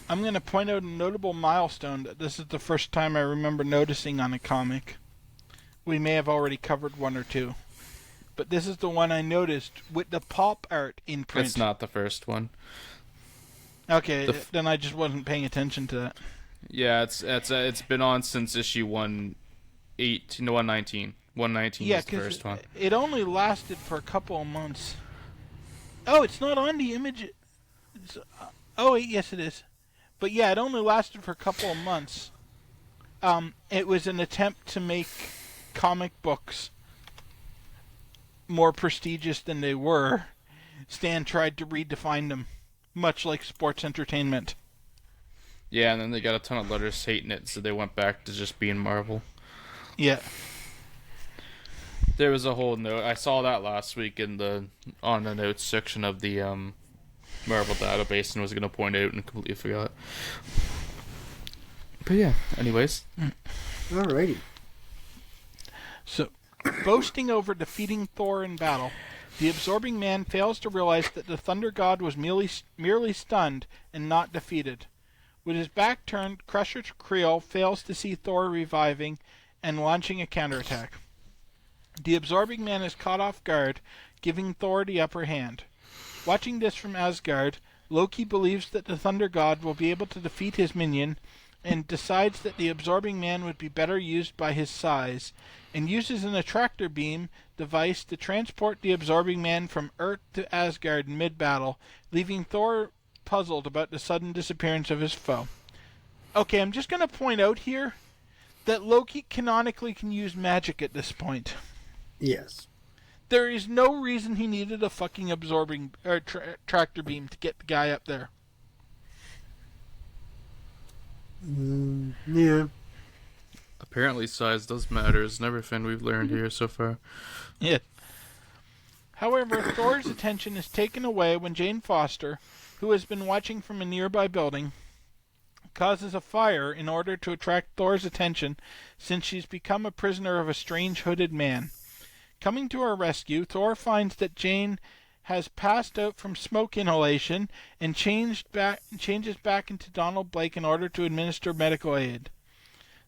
I'm going to point out a notable milestone that this is the first time I remember noticing on a comic. We may have already covered one or two, but this is the one I noticed with the pop art in print. It's not the first one. Okay, then I just wasn't paying attention to that. Yeah, it's been on since issue 119. 119 yeah, was the first one. It only lasted for a couple of months. Oh, it's not on the image. Oh, yes, it is. But yeah, it only lasted for a couple of months. It was an attempt to make comic books more prestigious than they were. Stan tried to redefine them, much like sports entertainment. Yeah, and then they got a ton of letters hating it, so they went back to just being Marvel. Yeah. There was a whole note. I saw that last week on the notes section of the Marvel database, and was going to point out and completely forgot. But yeah, anyways. Alrighty. So, boasting over defeating Thor in battle, the Absorbing Man fails to realize that the Thunder God was merely stunned and not defeated. With his back turned, Crusher Creel fails to see Thor reviving and launching a counterattack. The Absorbing Man is caught off guard, giving Thor the upper hand. Watching this from Asgard, Loki believes that the Thunder God will be able to defeat his minion, and decides that the Absorbing Man would be better used by his size, and uses an attractor beam device to transport the Absorbing Man from Earth to Asgard in mid-battle, leaving Thor puzzled about the sudden disappearance of his foe. Okay, I'm just going to point out here that Loki canonically can use magic at this point. Yes. There is no reason he needed a fucking absorbing tractor beam to get the guy up there. Yeah. Apparently size does matter. It's never everything we've learned here so far. Yeah. However, Thor's attention is taken away when Jane Foster, who has been watching from a nearby building, causes a fire in order to attract Thor's attention since she's become a prisoner of a strange hooded man. Coming to her rescue, Thor finds that Jane has passed out from smoke inhalation and changes back into Donald Blake in order to administer medical aid.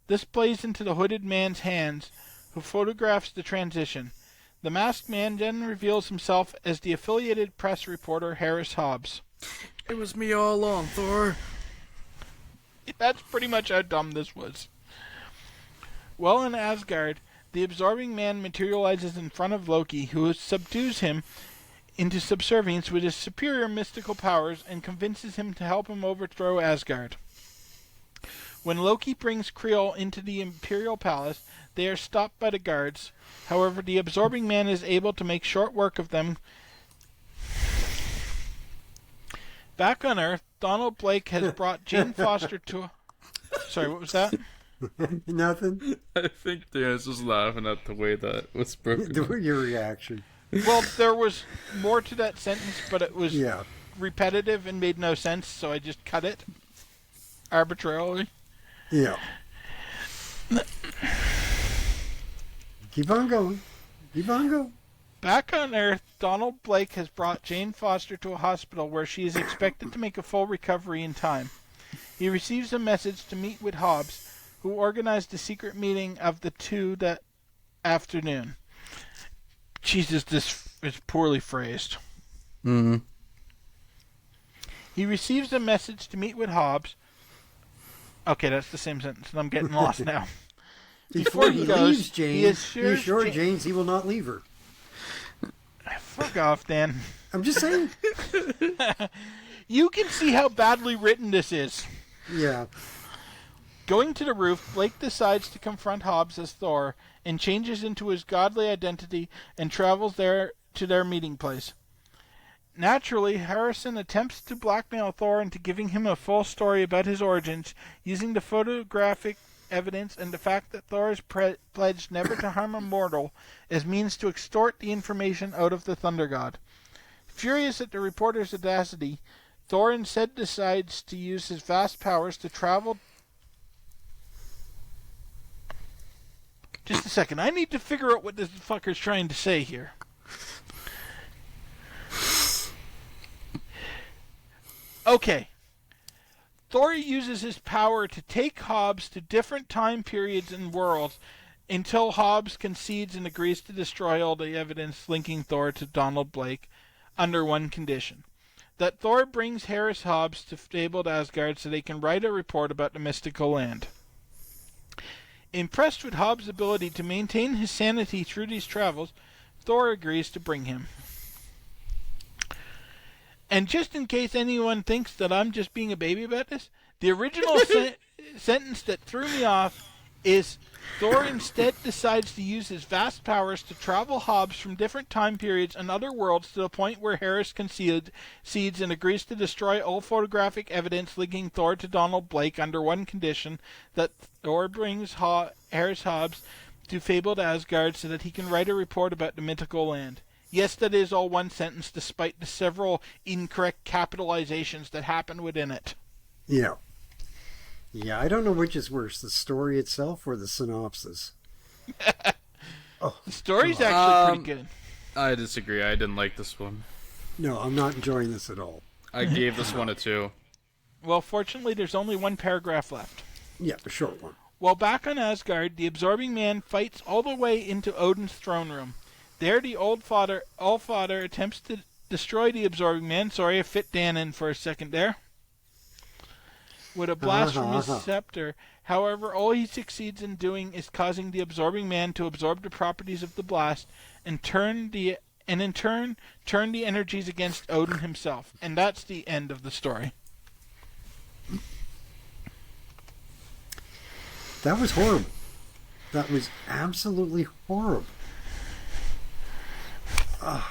This plays into the hooded man's hands, who photographs the transition. The masked man then reveals himself as the affiliated press reporter Harris Hobbs. It was me all along, Thor. That's pretty much how dumb this was. Well, in Asgard, the Absorbing Man materializes in front of Loki, who subdues him into subservience with his superior mystical powers and convinces him to help him overthrow Asgard. When Loki brings Creel into the Imperial Palace, they are stopped by the guards. However, the Absorbing Man is able to make short work of them. Back on Earth, Donald Blake has brought Jane Foster to... Sorry, what was that? Nothing. I think Dan's just laughing at the way that was broken. Your reaction. Well, there was more to that sentence, but it was Yeah. repetitive and made no sense, so I just cut it arbitrarily. Yeah. Keep on going. Keep on going. Back on Earth, Donald Blake has brought Jane Foster to a hospital where she is expected to make a full recovery in time. He receives a message to meet with Hobbs, who organized a secret meeting of the two that afternoon. Jesus, this is poorly phrased. Mm-hmm. He receives a message to meet with Hobbs. Okay, that's the same sentence, and I'm getting lost now. Before he goes, leaves Jane, he assures James he will not leave her. Fuck off, Dan. I'm just saying. You can see how badly written this is. Yeah. Going to the roof, Blake decides to confront Hobbs as Thor and changes into his godly identity and travels there to their meeting place. Naturally, Harrison attempts to blackmail Thor into giving him a full story about his origins, using the photographic evidence and the fact that Thor has pledged never to harm a mortal as means to extort the information out of the Thunder God. Furious at the reporter's audacity, Thor instead decides to use his vast powers to travel... Just a second, I need to figure out what this fucker's trying to say here. Okay. Thor uses his power to take Hobbs to different time periods and worlds until Hobbs concedes and agrees to destroy all the evidence linking Thor to Donald Blake under one condition. That Thor brings Harris Hobbs to fabled Asgard so they can write a report about the mystical land. Impressed with Hobbs' ability to maintain his sanity through these travels, Thor agrees to bring him. And just in case anyone thinks that I'm just being a baby about this, the original sentence that threw me off is Thor instead decides to use his vast powers to travel Hobbs from different time periods and other worlds to the point where Harris concedes and agrees to destroy all photographic evidence linking Thor to Donald Blake under one condition, that Thor brings Harris Hobbs to fabled Asgard so that he can write a report about the mythical land. Yes, that is all one sentence, despite the several incorrect capitalizations that happen within it. Yeah. Yeah, I don't know which is worse, the story itself or the synopsis. The story's actually pretty good. I disagree. I didn't like this one. No, I'm not enjoying this at all. I gave this one a 2. Well, fortunately, there's only one paragraph left. Yeah, a short one. While back on Asgard, the Absorbing Man fights all the way into Odin's throne room. There, the Allfather attempts to destroy the Absorbing Man. Sorry, I fit Dan in for a second there. With a blast from his scepter. However, all he succeeds in doing is causing the Absorbing Man to absorb the properties of the blast and in turn turn the energies against Odin himself. And that's the end of the story. That was horrible. That was absolutely horrible. I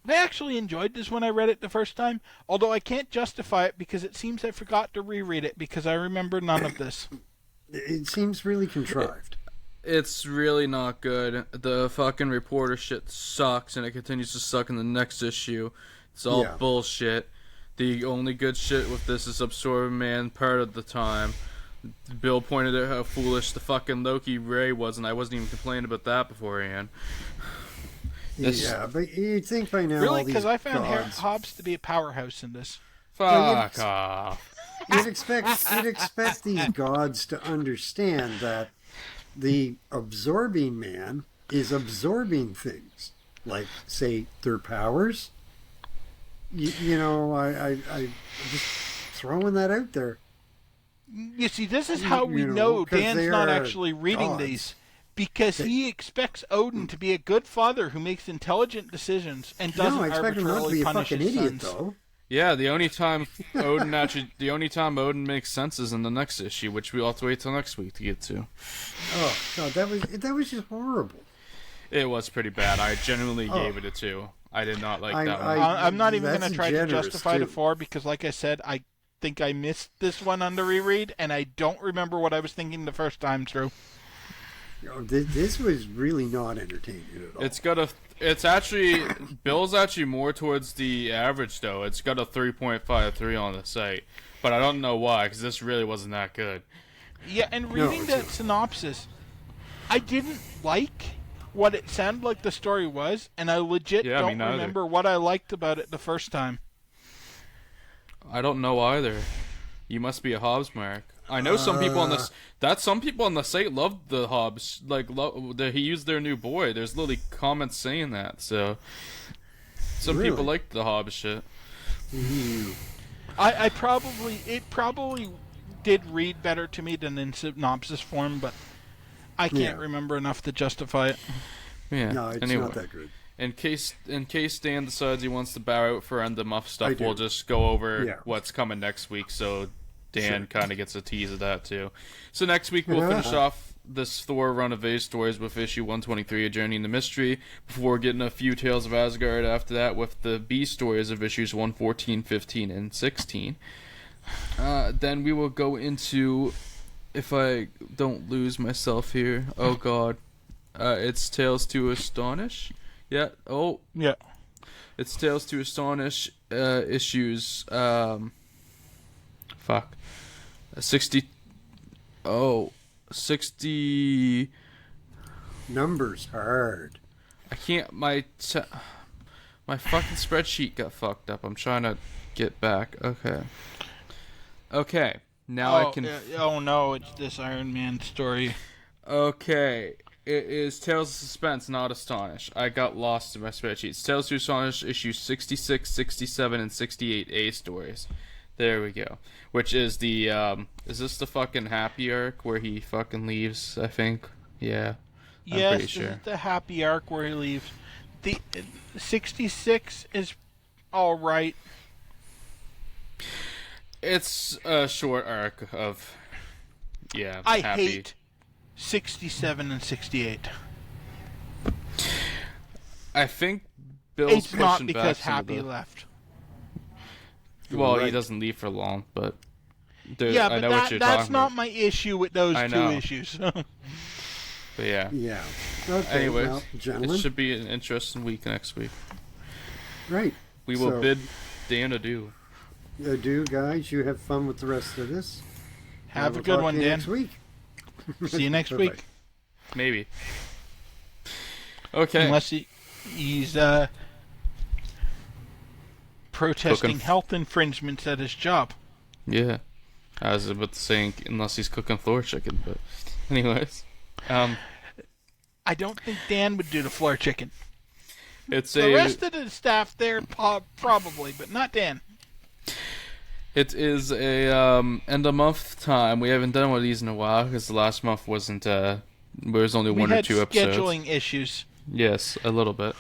actually enjoyed this when I read it the first time, although I can't justify it because it seems I forgot to reread it because I remember none of this. It seems really contrived. It's really not good. The fucking reporter shit sucks, and it continues to suck in the next issue. It's all bullshit. The only good shit with this is Absorbing Man part of the time. Bill pointed out how foolish the fucking Loki Ray was, and I wasn't even complaining about that beforehand. Yeah, but you'd think by now Really? all these Because I found gods... Hobbs to be a powerhouse in this. Fuck off. You'd expect these gods to understand that the absorbing man is absorbing things, like, say, their powers. You know, I'm just throwing that out there. You see, this is how we know 'cause Dan's they not are actually reading gods. these. Because he expects Odin to be a good father who makes intelligent decisions and doesn't No, I expect him not to arbitrarily be a punish fucking his idiot, sons. though. Yeah, the only time Odin makes sense is in the next issue, which we'll have to wait till next week to get to. Oh, God, that was just horrible. It was pretty bad. I genuinely gave it a 2. I did not like that one. I'm not even going that's to try to generous, justify the too. 4 because, like I said, I think I missed this one on the reread, and I don't remember what I was thinking the first time through. This was really not entertaining at all. It's actually Bill's actually more towards the average though. It's got a 3.53 on the site, but I don't know why because this really wasn't that good. Yeah, and reading that synopsis, I didn't like what it sounded like the story was, and I legit don't remember what I liked about it the first time. I don't know either. You must be a Hobbs mark. I know some people on the site loved the Hobbs, like he used their new boy. There's literally comments saying that. So some people liked the Hobbs shit. It probably did read better to me than in synopsis form, but I can't remember enough to justify it. Yeah. No, it's anyway, not that good. In case Dan decides he wants to bow out for end of month stuff, we'll just go over what's coming next week. So Dan kind of gets a tease of that too. So next week we'll finish off this Thor run of A stories with issue 123, A Journey in the Mystery, before getting a few Tales of Asgard after that with the B stories of issues 114, 15, and 16. Then we will go into, if I don't lose myself here, oh god, it's Tales to Astonish. Yeah. Oh. Yeah. It's Tales to Astonish issues. Fuck. 60. Oh. 60. Numbers hard. I can't. My fucking spreadsheet got fucked up. I'm trying to get back. Okay. Okay. Now I can. Oh no! It's this Iron Man story. Okay. It is Tales of Suspense, not Astonish. I got lost in my spreadsheets. Tales to Astonish, issues 66, 67, and 68A stories. There we go. Which is the, is this the fucking happy arc where he fucking leaves, I think? Yeah. I'm pretty sure. This is the happy arc where he leaves. The 66 is alright. It's a short arc of, I happy. hate 67 and 68. I think Bill's It's pushing not because back some of Happy the... left. Well, he Right. doesn't leave for long, but... Yeah, I but know what you're that's talking not about. my issue with those I two know. issues. But yeah. Yeah. Okay, Anyways, well, gentlemen. it should be an interesting week next week. Right. We will bid Dan adieu. Adieu, guys. You have fun with the rest of this. Have We'll a good talk one, to you Dan. Next week. See you next Bye-bye. week. Maybe. Okay. Unless he's protesting health infringements at his job. Yeah. I was about to say, unless he's cooking Thor chicken, but... Anyways. I don't think Dan would do the floor chicken. It's The rest of the staff there probably, but not Dan. It is a end of month time. We haven't done one of these in a while because the last month wasn't. There was only one or two episodes. Scheduling issues. Yes, a little bit.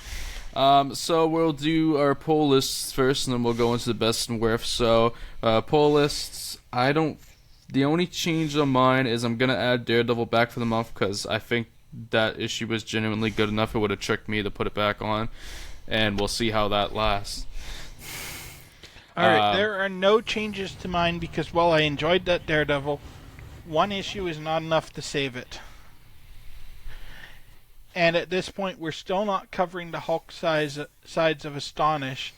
So we'll do our poll lists first, and then we'll go into the best and worst. So poll lists. The only change on mine is I'm gonna add Daredevil back for the month because I think that issue was genuinely good enough. It would have tricked me to put it back on, and we'll see how that lasts. Alright, there are no changes to mine because while I enjoyed that Daredevil, one issue is not enough to save it. And at this point, we're still not covering the Hulk sides of Astonish.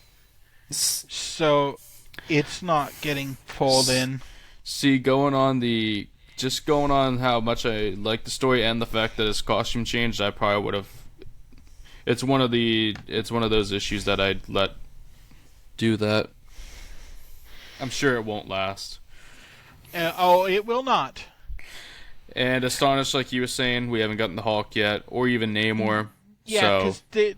So it's not getting pulled in. See, going on how much I like the story and the fact that his costume changed, I probably would have. It's one of those issues that I'd let do that. I'm sure it won't last. It will not. And Astonished, like you were saying, we haven't gotten the Hulk yet, or even Namor. Yeah, because the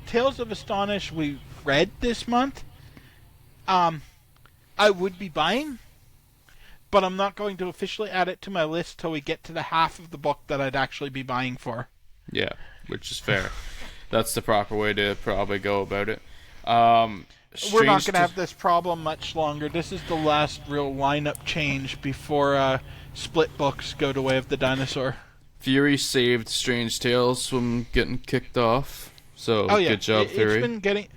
Tales of Astonish we read this month, I would be buying, but I'm not going to officially add it to my list till we get to the half of the book that I'd actually be buying for. Yeah, which is fair. That's the proper way to probably go about it. We're not going to have this problem much longer. This is the last real lineup change before split books go the way of the dinosaur. Fury saved Strange Tales from getting kicked off. So, good job, Fury. It's been getting...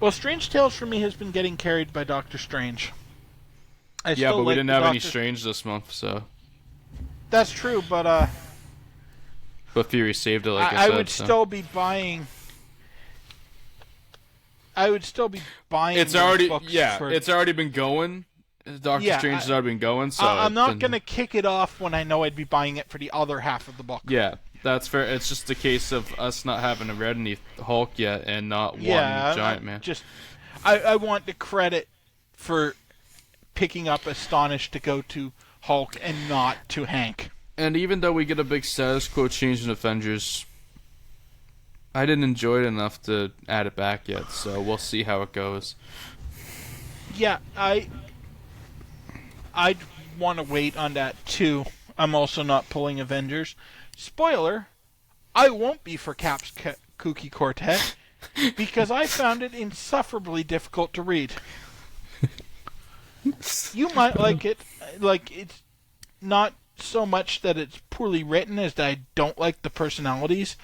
Well, Strange Tales for me has been getting carried by Doctor Strange. But we didn't have any Strange this month, so... That's true, but Fury saved it, like I said. I would still be buying... It's already... it's already been going. Doctor Strange has already been going, so... I'm not going to kick it off when I know I'd be buying it for the other half of the book. Yeah, that's fair. It's just a case of us not having read any Hulk yet and not one Giant Man. I want the credit for picking up Astonished to go to Hulk and not to Hank. And even though we get a big status quo change in Avengers, I didn't enjoy it enough to add it back yet, so we'll see how it goes. Yeah, I'd want to wait on that too. I'm also not pulling Avengers. Spoiler, I won't be for Cap's Kooky Quartet because I found it insufferably difficult to read. You might like it. Like, it's not so much that it's poorly written as that I don't like the personalities,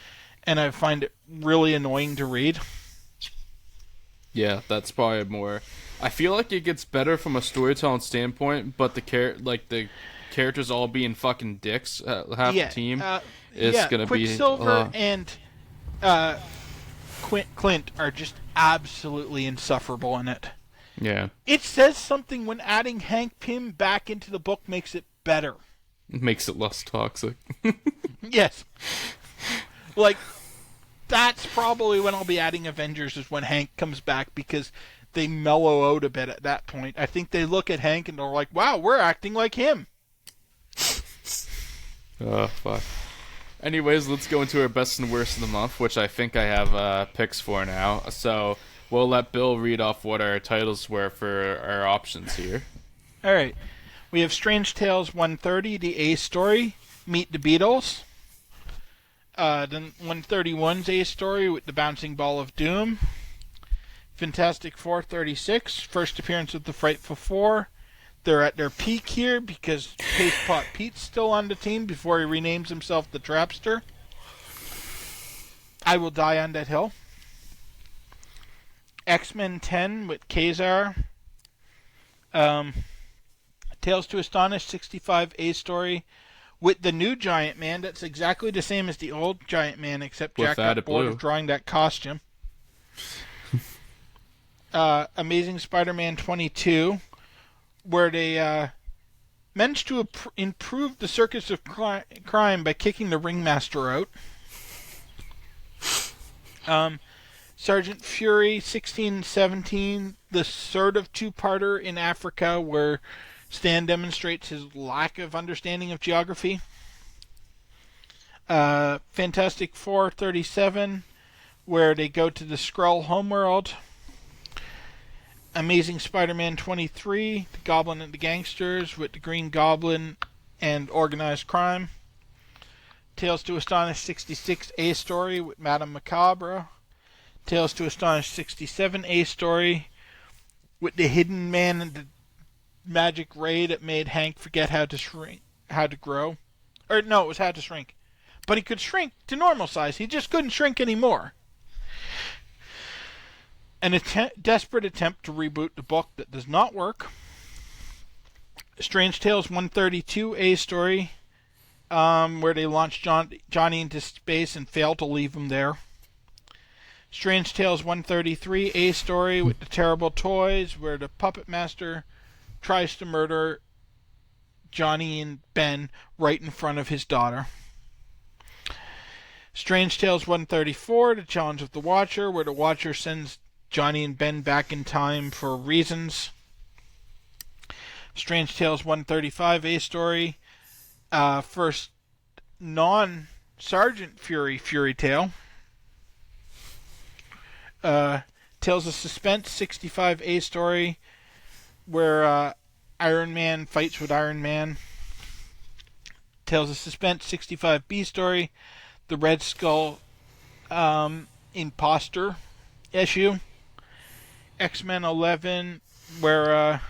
and I find it really annoying to read. Yeah, that's probably more... I feel like it gets better from a storytelling standpoint, but the characters all being fucking dicks, half the team, it's gonna be... Quicksilver and Clint are just absolutely insufferable in it. Yeah. It says something when adding Hank Pym back into the book makes it better. It makes it less toxic. Yes. Like, that's probably when I'll be adding Avengers, is when Hank comes back, because they mellow out a bit at that point. I think they look at Hank and they're like, wow, we're acting like him. Oh, fuck. Anyways, let's go into our best and worst of the month, which I think I have picks for now. So we'll let Bill read off what our titles were for our options here. All right. We have Strange Tales 130, the A story, Meet the Beatles. Then 131's A story with the Bouncing Ball of Doom. Fantastic Four 36, first appearance of the Frightful Four. They're at their peak here because Paste Pot Pete's still on the team before he renames himself the Trapster. I Will Die on That Hill. X-Men 10 with Kazar. Tales to Astonish 65 A story with the new Giant Man. That's exactly the same as the old Giant Man, except Jack got bored of drawing that costume. Amazing Spider-Man 22, where they managed to improve the circus of crime by kicking the ringmaster out. Sergeant Fury 1617, the sort of two-parter in Africa where Stan demonstrates his lack of understanding of geography. Fantastic Four 37, where they go to the Skrull homeworld. Amazing Spider-Man 23, The Goblin and the Gangsters, with the Green Goblin and organized crime. Tales to Astonish 66 A story with Madame Macabre. Tales to Astonish 67 A story with the Hidden Man and the magic ray that made Hank forget how to grow. Or no, it was how to shrink. But he could shrink to normal size. He just couldn't shrink anymore. An desperate attempt to reboot the book that does not work. Strange Tales 132 A story. where they launch Johnny into space and fail to leave him there. Strange Tales 133, A story with the terrible toys, where the puppet master tries to murder Johnny and Ben right in front of his daughter. Strange Tales 134, The Challenge of the Watcher, where the Watcher sends Johnny and Ben back in time for reasons. Strange Tales 135, A story, first non-Sergeant Fury tale. Tales of Suspense 65, A story, where Iron Man fights with Iron Man. Tales of Suspense 65, B story, the Red Skull imposter issue. X-Men 11, where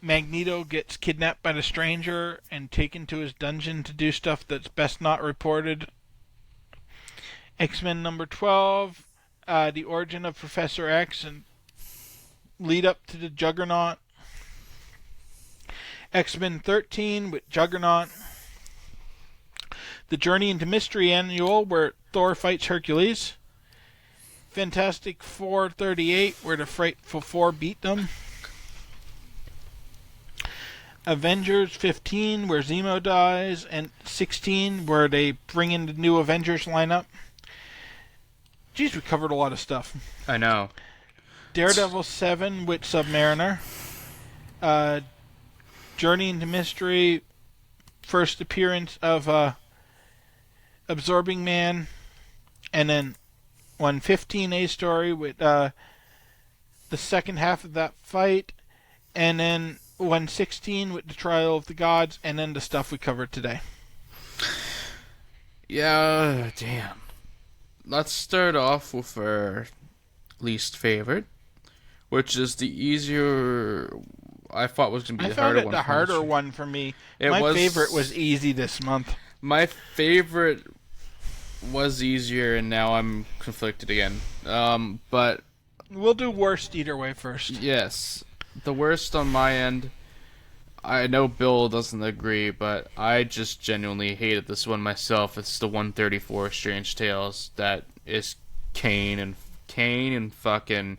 Magneto gets kidnapped by the Stranger and taken to his dungeon to do stuff that's best not reported. X-Men number 12, the origin of Professor X and lead up to the Juggernaut. X-Men 13 with Juggernaut. The Journey into Mystery annual, where Thor fights Hercules. Fantastic Four 38, where the Frightful Four beat them. Avengers 15, where Zemo dies, and 16, where they bring in the new Avengers lineup. Geez, we covered a lot of stuff. I know. Daredevil 7 with Submariner. Journey into Mystery, first appearance of Absorbing Man, and then 115 A story with the second half of that fight, and then 116 with the Trial of the Gods, and then the stuff we covered today. Yeah, damn. Let's start off with our least favorite, which is the easier. I thought was going to be the harder one. I found it the harder one for me. My favorite was easy this month. My favorite was easier, and now I'm conflicted again. But we'll do worst either way first. Yes, the worst on my end. I know Bill doesn't agree, but I just genuinely hated this one myself. It's the 134 Strange Tales that is Kane and fucking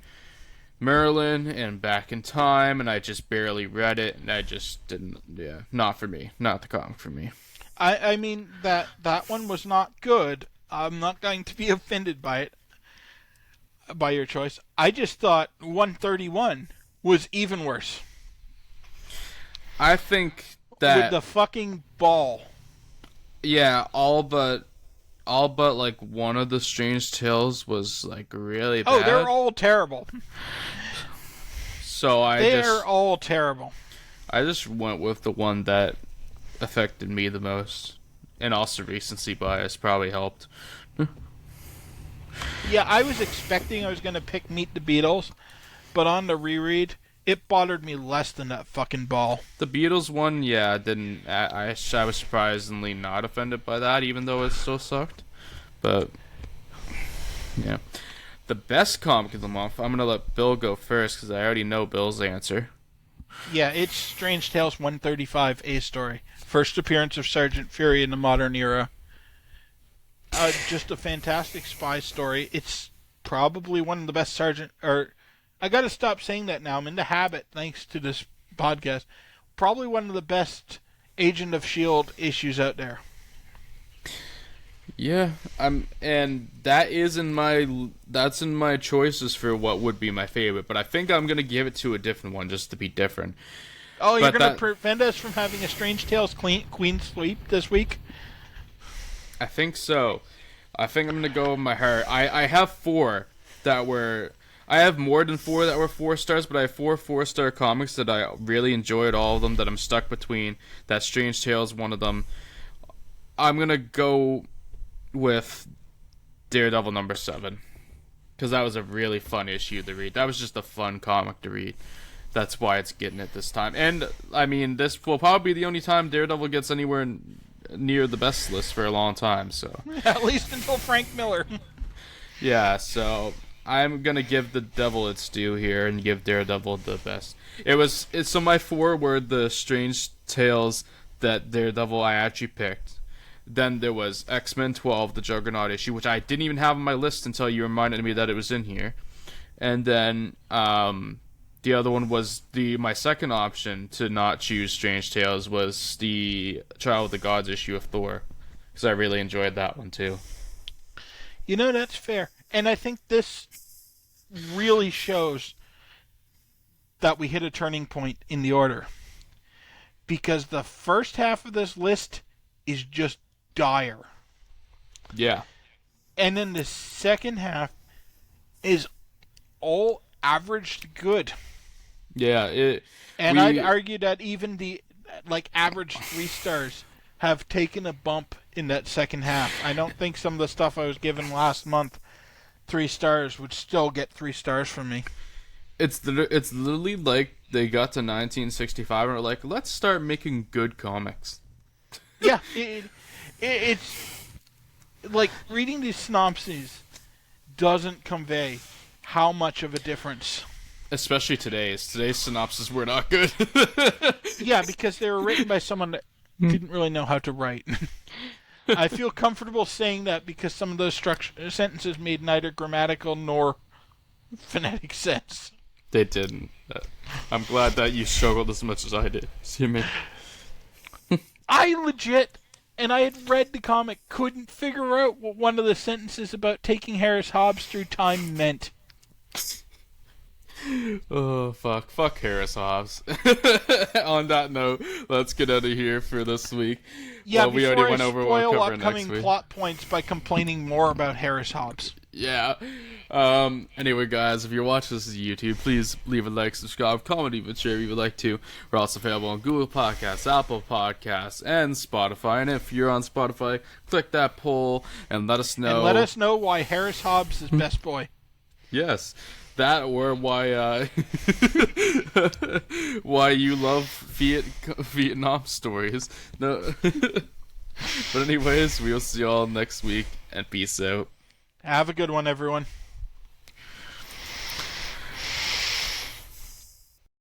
Merlin and Back in Time, and I just barely read it, and I just didn't. Yeah, not for me. Not the comic for me. I mean that one was not good. I'm not going to be offended by it, by your choice. I just thought 131 was even worse. I think that with the fucking ball. Yeah, all but like one of the Strange Tales was like really bad. Oh, they're all terrible. So they're all terrible. I just went with the one that affected me the most, and also recency bias probably helped. Yeah, I was expecting I was going to pick Meet the Beatles, but on the reread, it bothered me less than that fucking ball. The Beatles one, yeah, didn't. I was surprisingly not offended by that, even though it still sucked. But yeah, the best comic of the month. I'm gonna let Bill go first because I already know Bill's answer. Yeah, it's Strange Tales 135 A story. First appearance of Sergeant Fury in the modern era. Just a fantastic spy story. It's probably one of the best I gotta stop saying that now. I'm in the habit, thanks to this podcast. Probably one of the best Agent of S.H.I.E.L.D. issues out there. Yeah, and that's in my choices for what would be my favorite, but I think I'm gonna give it to a different one just to be different. Oh, you're gonna prevent us from having a Strange Tales Queen sweep this week? I think so. I think I'm gonna go with my heart. I have four that were. I have more than four that were 4 stars, but I have 4 4-star comics that I really enjoyed, all of them, that I'm stuck between. That Strange Tales, one of them. I'm gonna go with Daredevil number 7. Because that was a really fun issue to read. That was just a fun comic to read. That's why it's getting it this time. And, I mean, this will probably be the only time Daredevil gets anywhere near the best list for a long time, so. At least until Frank Miller. Yeah, so I'm going to give the devil its due here and give Daredevil the best. So my 4 were the Strange Tales, that Daredevil I actually picked. Then there was X-Men 12, the Juggernaut issue, which I didn't even have on my list until you reminded me that it was in here. And then the other one was my second option to not choose Strange Tales was the Child of the Gods issue of Thor, because I really enjoyed that one too. You know, that's fair. And I think this really shows that we hit a turning point in the order. Because the first half of this list is just dire. Yeah. And then the second half is all averaged good. Yeah. I'd argue that even the average 3 stars have taken a bump in that second half. I don't think some of the stuff I was given last month 3 stars would still get 3 stars from me. It's literally like they got to 1965 and were like, let's start making good comics. Yeah, it's like reading these synopses doesn't convey how much of a difference. Especially today's synopses were not good. Yeah, because they were written by someone that didn't really know how to write. I feel comfortable saying that because some of those sentences made neither grammatical nor phonetic sense. They didn't. I'm glad that you struggled as much as I did. See me? I legit, and I had read the comic, couldn't figure out what one of the sentences about taking Harris Hobbs through time meant. Oh, fuck Harris Hobbs. On that note, let's get out of here for this week. Yeah, well, we already went over what we'll spoil cover upcoming next week. plot points by complaining more about Harris Hobbs. Yeah. Anyway, guys, if you're watching this on YouTube, please leave a like, subscribe, comment, even share if you would like to. We're also available on Google Podcasts, Apple Podcasts, and Spotify. And if you're on Spotify, click that poll and let us know. And let us know why Harris Hobbs is best boy. Yes. That or why why you love Vietnam stories. No. But anyways, we'll see y'all next week, and peace out. Have a good one, everyone.